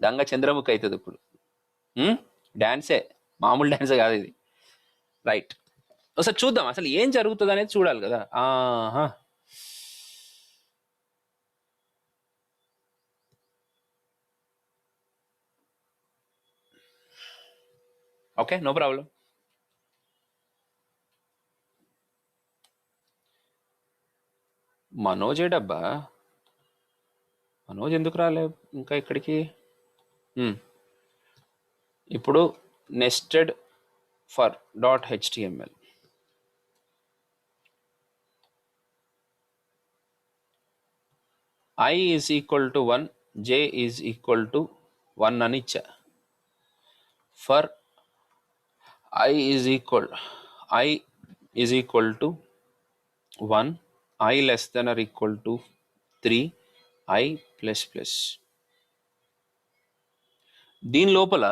గంగ చంద్రముఖి అవుతుంది ఇప్పుడు. డ్యాన్సే, మామూలు డ్యాన్సే కాదు ఇది. రైట్, ఒకసారి చూద్దాం అసలు ఏం జరుగుతుంది అనేది చూడాలి కదా. Okay, no problem. మనోజే డబ్బా, మనోజ్ ఎందుకు రాలే ఇంకా ఇక్కడికి? ఇప్పుడు nested for .html. I is equal to 1, j is equal to 1 అని ఇచ్చా. For i is equal to 1, i less than or equal to 3, i plus plus. దీని లోపల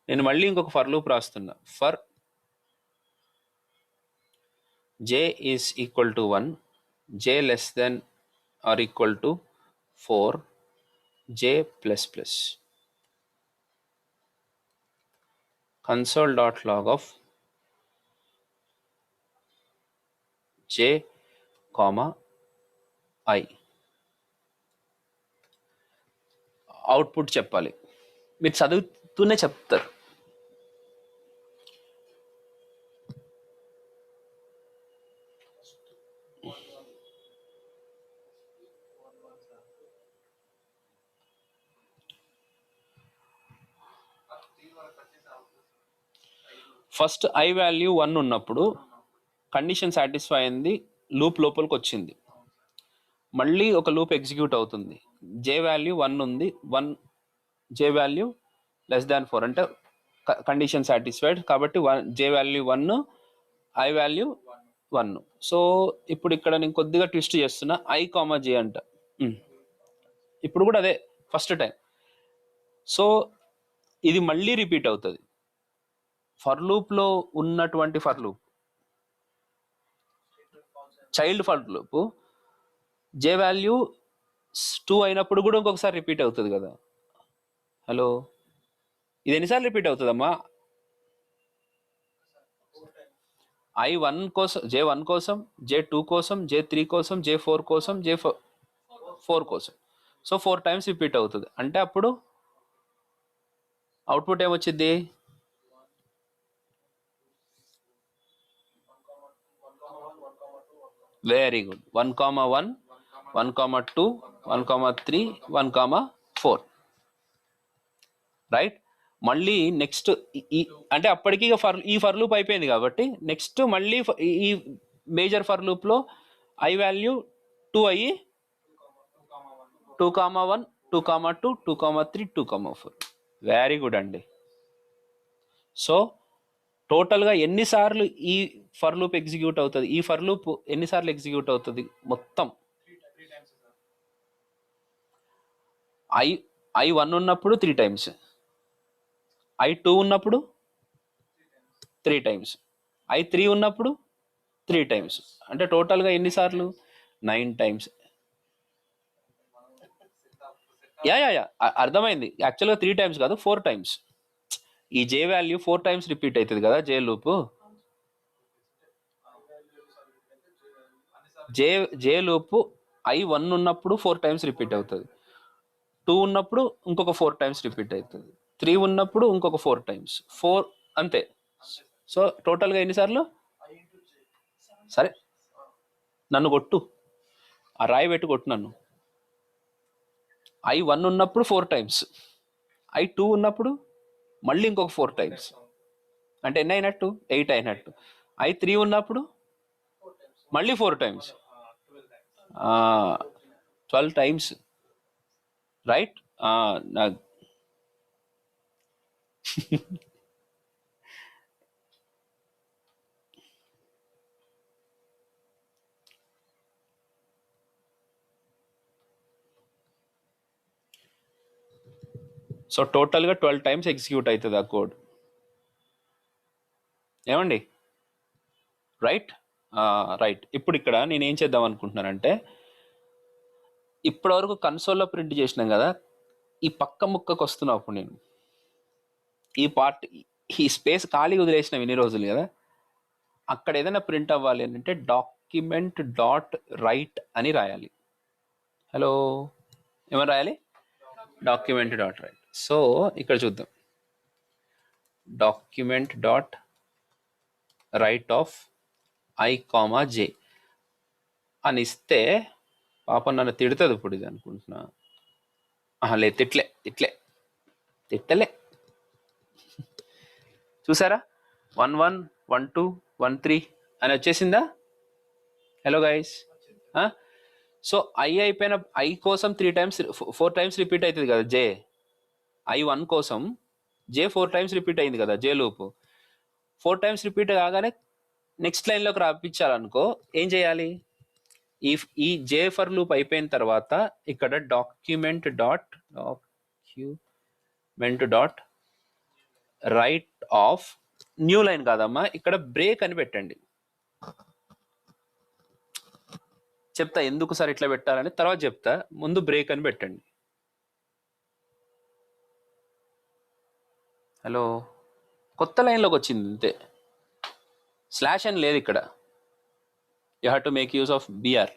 నేను మళ్ళీ ఇంకొక ఫర్ లూప్ రాస్తున్నా. For j is equal to 1, j less than or equal to 4, j plus plus. console.log of j comma i. Output చెప్పాలి, మీరు చదువుతూనే చెప్తారు. ఫస్ట్ i వాల్యూ 1 ఉన్నప్పుడు కండిషన్ సాటిస్ఫై అయింది, లూప్ లోపలికి వచ్చింది. మళ్ళీ ఒక లూప్ ఎగ్జిక్యూట్ అవుతుంది. j వాల్యూ 1 ఉంది, 1 j వాల్యూ లెస్ దాన్ 4 అంటే కండిషన్ సాటిస్ఫైడ్ కాబట్టి j value 1, i value 1. So ఇప్పుడు ఇక్కడ నేను కొద్దిగా ట్విస్ట్ చేస్తున్నా, i కామా j అంట. ఇప్పుడు కూడా అదే ఫస్ట్ టైం. సో ఇది మళ్ళీ రిపీట్ అవుతుంది. ఫర్ లూప్లో ఉన్నటువంటి for loop, child for loop j value 2 అయినప్పుడు కూడా ఇంకొకసారి రిపీట్ అవుతుంది కదా. హలో, ఇది ఎన్నిసార్లు రిపీట్ అవుతుందమ్మా? i1 కోసం, j1 కోసం, j2 కోసం, j3 కోసం, j4 కోసం, j4 కోసం. సో 4 టైమ్స్ రిపీట్ అవుతుంది. అంటే అప్పుడు అవుట్పుట్ ఏమొచ్చింది? Very good. 1,1, 1,2, 1,3, 1,4. రైట్. మళ్ళీ నెక్స్ట్ అంటే అప్పటికి ఈ ఫర్ లూప్ అయిపోయింది కాబట్టి నెక్స్ట్ మళ్ళీ ఈ మేజర్ ఫర్ లూప్లో i వాల్యూ 2 అయ్యి 2,1, 2,2, 2,3, 2,4. వెరీ గుడ్ అండి. సో టోటల్గా ఎన్నిసార్లు ఈ ఫర్ లూప్ ఎగ్జిక్యూట్ అవుతుంది? ఈ ఫర్ లూప్ ఎన్నిసార్లు ఎగ్జిక్యూట్ అవుతుంది మొత్తం? i1 ఉన్నప్పుడు 3 టైమ్స్, i2 ఉన్నప్పుడు 3 టైమ్స్, i3 ఉన్నప్పుడు 3 టైమ్స్. అంటే టోటల్గా ఎన్నిసార్లు? 9 టైమ్స్. యా అర్థమైంది. యాక్చువల్గా 3 టైమ్స్ కాదు, 4 టైమ్స్. ఈ j వాల్యూ 4 టైమ్స్ రిపీట్ అవుతుంది కదా j loop. j loop i1 ఉన్నప్పుడు 4 టైమ్స్ రిపీట్ అవుతుంది, 2 ఉన్నప్పుడు ఇంకొక 4 టైమ్స్ రిపీట్ అవుతుంది, 3 ఉన్నప్పుడు ఇంకొక 4 టైమ్స్, 4 అంతే. సో టోటల్గా ఎన్నిసార్లు? సరే నన్ను కొట్టు, ఆ రాయి పెట్టి కొట్టు నన్ను. i1 ఉన్నప్పుడు 4 టైమ్స్, i2 ఉన్నప్పుడు మళ్ళీ ఇంకొక 4 టైమ్స్, అంటే ఎన్ని అయినట్టు? 8 అయినట్టు. i3 ఉన్నప్పుడు మళ్ళీ 4 టైమ్స్, 12 టైమ్స్. రైట్. సో టోటల్గా 12 టైమ్స్ ఎగ్జిక్యూట్ అవుతుంది ఆ కోడ్. ఏమండి? రైట్. రైట్. ఇప్పుడు ఇక్కడ నేను ఏం చేద్దాం అనుకుంటున్నానంటే, ఇప్పటివరకు కన్సోల్లో ప్రింట్ చేసినాం కదా, ఈ పక్క ముక్కకు వస్తున్నావు అప్పుడు నేను ఈ పార్ట్, ఈ స్పేస్ ఖాళీ వదిలేసినాం ఇన్ని రోజులు కదా, అక్కడ ఏదైనా ప్రింట్ అవ్వాలి అని అంటే డాక్యుమెంట్ డాట్ రైట్ అని రాయాలి. హలో, ఏమని రాయాలి? Document dot right. సో ఇక్కడ చూద్దాం, document dot right of i comma j అని ఇస్తే పాపం నన్ను తిడుతుంది ఇప్పుడు ఇది అనుకుంటున్నా. లే, తిట్టలే. చూసారా, 1,1, 1,2, 1,3 అని వచ్చేసిందా? Hello guys. సో i అయిపోయిన i కోసం 4 టైమ్స్ రిపీట్ అవుతుంది కదా j. I1 కోసం జే 4 టైమ్స్ రిపీట్ అయింది కదా, జే లూప్ 4 టైమ్స్ రిపీట్ కాగానే నెక్స్ట్ లైన్లోకి రాపించాలనుకో ఏం చేయాలి? ఈ జే ఫర్ లూప్ అయిపోయిన తర్వాత ఇక్కడ document dot right of new line కాదమ్మా, ఇక్కడ బ్రేక్ అని పెట్టండి. చెప్తా ఎందుకు సార్ ఇట్లా పెట్టాలని తర్వాత చెప్తా, ముందు బ్రేక్ అని పెట్టండి. హలో, కొత్త లైన్లోకి వచ్చింది అంతే, స్లాష్ అని లేదు ఇక్కడ. You have to make use of BR.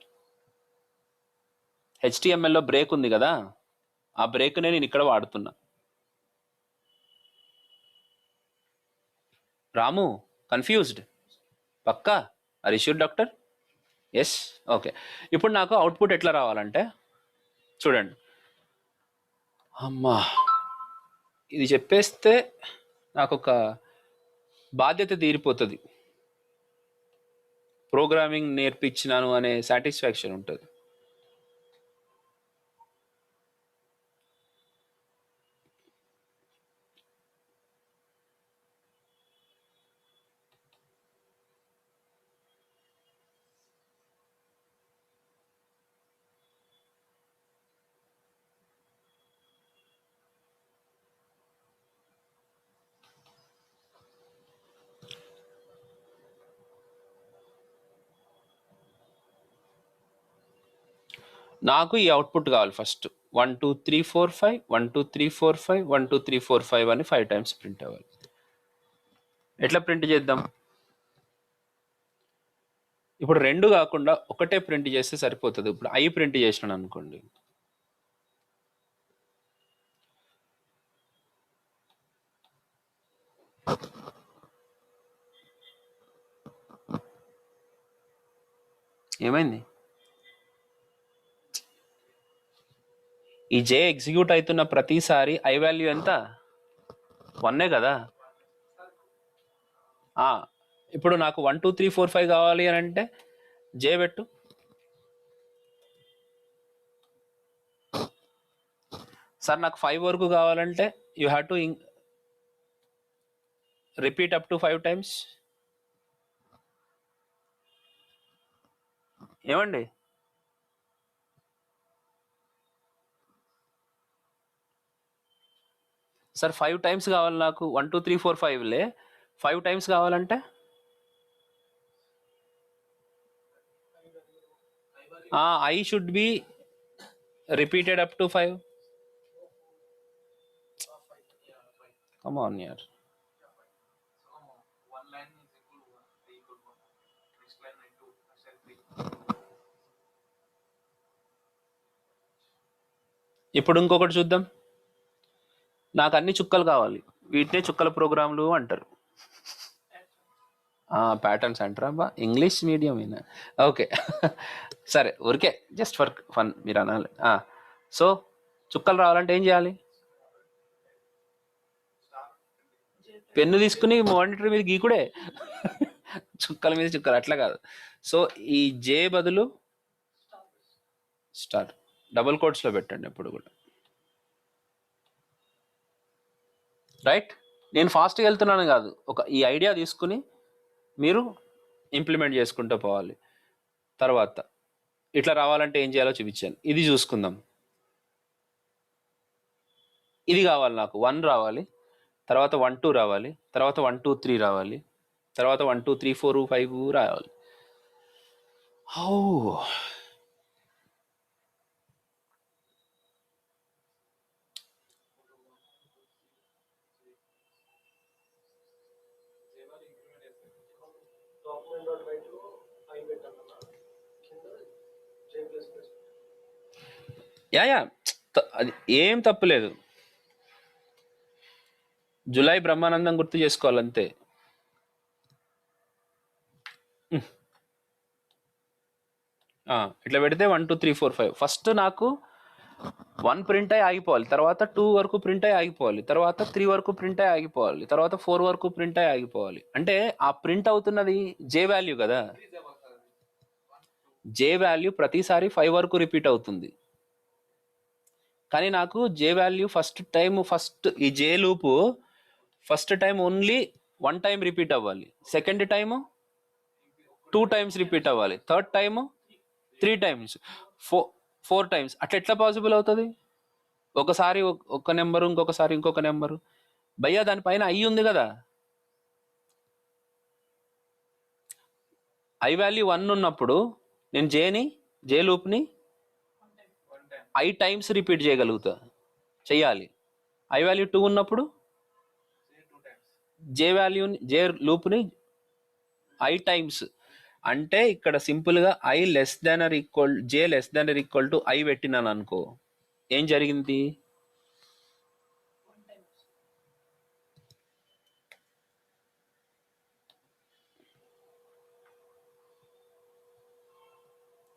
హెచ్టిఎంఎల్లో బ్రేక్ ఉంది కదా, ఆ బ్రేక్నే నేను ఇక్కడ వాడుతున్నా. రాము కన్ఫ్యూజ్డ్? పక్కా? Are you sure doctor? Yes, okay. ఇప్పుడు నాకు అవుట్పుట్ ఎట్లా రావాలంటే చూడండి. అమ్మా, ఇది చెప్పేస్తే నాకు ఒక బాధ్యత తీరిపోతుంది, ప్రోగ్రామింగ్ నేర్పించినాను అనే సాటిస్ఫాక్షన్ ఉంటుంది. నాకు ఈ అవుట్పుట్ కావాలి ఫస్ట్. 1 2 3 4 5 1 2 3 4 5 1 2 3 4 5 అని 5 టైమ్స్ ప్రింట్ అవ్వాలి. ఎట్లా ప్రింట్ చేద్దాం? ఇప్పుడు 2 కాకుండా ఒకటే ప్రింట్ చేస్తే సరిపోతుంది. ఇప్పుడు ఐ ప్రింట్ చేసినాను అనుకోండి, ఏమైంది? ఈ జే ఎగ్జిక్యూట్ అవుతున్న ప్రతిసారి ఐ వాల్యూ ఎంత? 1 కదా. ఇప్పుడు నాకు 1 2 3 4 5 కావాలి అని అంటే జే పెట్టు. సార్ నాకు 5 వరకు కావాలంటే you have to repeat up to 5 times. ఏమండి? సార్ 5 టైమ్స్ కావాలి నాకు, 1 2 3 4 5లే 5 టైమ్స్ కావాలంటే I should be repeated up to 5. Come on యార్. ఇప్పుడు ఇంకొకటి చూద్దాం. నాకు అన్ని చుక్కలు కావాలి, వీటినే చుక్కల ప్రోగ్రాంలు అంటారు. ప్యాటర్న్స్ అంటారా? బా ఇంగ్లీష్ మీడియం అయినా ఓకే. సరే, ఊరికే జస్ట్ ఫర్ ఫన్ మీరు అనాలి. సో చుక్కలు రావాలంటే ఏం చేయాలి? పెన్ను తీసుకుని మానిటర్ మీద గీకుడే. చుక్కల మీద చుక్కలు అట్లా కాదు. సో ఈ జే బదులు స్టార్ డబుల్ కోట్స్లో పెట్టండి ఎప్పుడు కూడా. రైట్, నేను ఫాస్ట్గా వెళ్తున్నాను కాదు, ఈ ఐడియా తీసుకుని మీరు ఇంప్లిమెంట్ చేసుకుంటూ పోవాలి. తర్వాత ఇట్లా రావాలంటే ఏం చేయాలో చూపించాను. ఇది చూసుకుందాం. ఇది కావాలి నాకు, 1 రావాలి, తర్వాత 1 2 రావాలి, తర్వాత 1 2 3 రావాలి, తర్వాత 1 2 3 4 5 రావాలి. హౌ యా అది ఏం తప్పులేదు. జులై బ్రహ్మానందం గుర్తు చేసుకోవాలంతే. ఇట్లా పెడితే 1 2 3 4 5 ఫస్ట్ నాకు 1 ప్రింట్ అయి ఆగిపోవాలి, తర్వాత 2 వరకు ప్రింట్ అయి ఆగిపోవాలి, తర్వాత 3 వరకు ప్రింట్ అయి ఆగిపోవాలి, తర్వాత 4 వరకు ప్రింట్ అయి ఆగిపోవాలి. అంటే ఆ ప్రింట్ అవుతున్నది జే వాల్యూ కదా. జే వాల్యూ ప్రతిసారి 5 వరకు రిపీట్ అవుతుంది. కానీ నాకు జే వాల్యూ ఫస్ట్ ఈ J loop first time only 1 time repeat అవ్వాలి, సెకండ్ టైము 2 టైమ్స్ రిపీట్ అవ్వాలి, థర్డ్ టైము 3 టైమ్స్, 4 టైమ్స్. అట్లా ఎట్లా పాసిబుల్ అవుతుంది? ఒకసారి ఒక నెంబరు, ఇంకొకసారి ఇంకొక నెంబరు. భయ్యా దానిపైన ఐ ఉంది కదా, ఐ వాల్యూ 1 ఉన్నప్పుడు నేను జే లూప్ని ఐ టైమ్స్ రిపీట్ చెయ్యాలి. ఐ వాల్యూ 2 ఉన్నప్పుడు జే లూప్ని ఐ టైమ్స్. అంటే ఇక్కడ సింపుల్గా J less than or equal to I పెట్టినాను అనుకో, ఏం జరిగింది?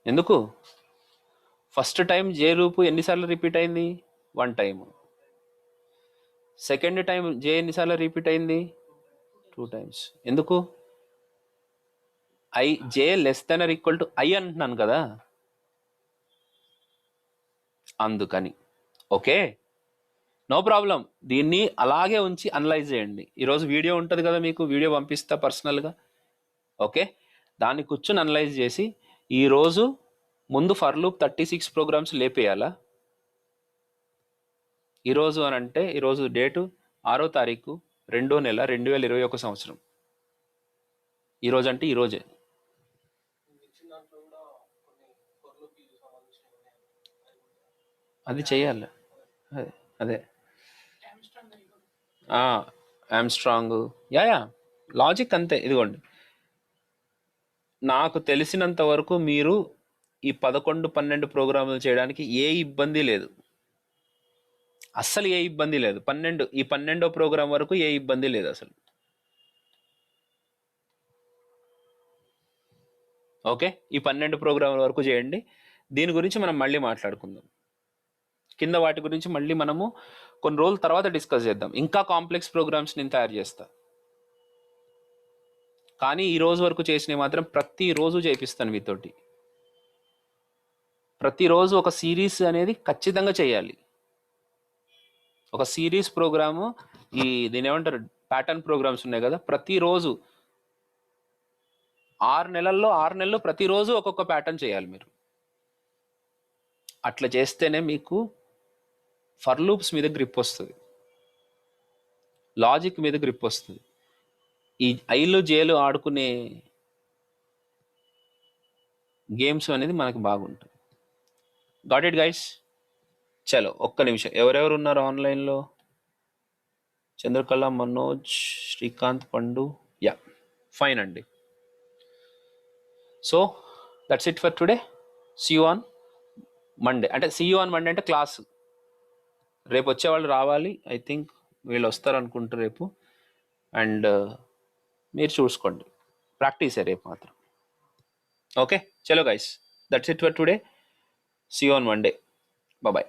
ఎందుకు? ఫస్ట్ టైం జే లూప్ ఎన్నిసార్లు రిపీట్ అయింది? 1 టైం. సెకండ్ టైం జే ఎన్నిసార్లు రిపీట్ అయింది? 2 టైమ్స్. ఎందుకు? J less than or equal to I అంటున్నాను కదా, అందుకని. Okay, no problem. దీన్ని అలాగే ఉంచి అనలైజ్ చేయండి. ఈరోజు వీడియో ఉంటుంది కదా, మీకు వీడియో పంపిస్తా పర్సనల్గా. ఓకే, దాన్ని కూర్చొని అనలైజ్ చేసి ఈరోజు ముందు ఫర్ లూప్ 36 ప్రోగ్రామ్స్ లేపేయాలా? ఈరోజు అని అంటే ఈరోజు డేటు 6వ తారీఖు 2వ నెల 2021 సంవత్సరం. ఈరోజు అంటే ఈరోజే. అది చెయ్యాలి. అదే ఆమ్స్ట్రాంగ్, యా లాజిక్ అంతే. ఇదిగోండి, నాకు తెలిసినంత వరకు మీరు ఈ 11-12 ప్రోగ్రాములు చేయడానికి ఏ ఇబ్బంది లేదు, అస్సలు ఏ ఇబ్బంది లేదు. 12వ ప్రోగ్రాం వరకు ఏ ఇబ్బంది లేదు అసలు. ఓకే, ఈ 12 ప్రోగ్రాముల వరకు చేయండి. దీని గురించి మనం మళ్ళీ మాట్లాడుకుందాం. కింద వాటి గురించి మళ్ళీ మనము కొన్ని రోజుల తర్వాత డిస్కస్ చేద్దాం. ఇంకా కాంప్లెక్స్ ప్రోగ్రామ్స్ నేను తయారు చేస్తా, కానీ ఈ రోజు వరకు చేసినవి మాత్రం ప్రతిరోజు చేపిస్తాను మీతోటి. ప్రతిరోజు ఒక సిరీస్ అనేది ఖచ్చితంగా చేయాలి. ఒక సిరీస్ ప్రోగ్రాము, దీని ఏమంటారు, ప్యాటర్న్ ప్రోగ్రామ్స్ ఉన్నాయి కదా, ప్రతిరోజు 6 నెలలు ప్రతిరోజు ఒక్కొక్క ప్యాటర్న్ చేయాలి మీరు. అట్లా చేస్తేనే మీకు ఫర్ లూప్స్ మీద గ్రిప్ వస్తుంది, లాజిక్ మీద గ్రిప్ వస్తుంది. ఈ ఐలు జేలు ఆడుకునే గేమ్స్ అనేది మనకు బాగుంటుంది. Got it guys? చలో ఒక్క నిమిషం, ఎవరెవరు ఉన్నారు ఆన్లైన్లో? చంద్రకళ, మనోజ్, శ్రీకాంత్, పండు. యా, ఫైన్ అండి. So that's it for today. See you on Monday. అంటే సీ యూ ఆన్ మండే అంటే క్లాస్ రేపు వచ్చేవాళ్ళు రావాలి. ఐ థింక్ వీళ్ళు వస్తారు అనుకుంటారు రేపు. అండ్ మీరు చూసుకోండి, ప్రాక్టీసే రేపు మాత్రం. ఓకే, చలో guys, that's it for today. See you on Monday. Bye.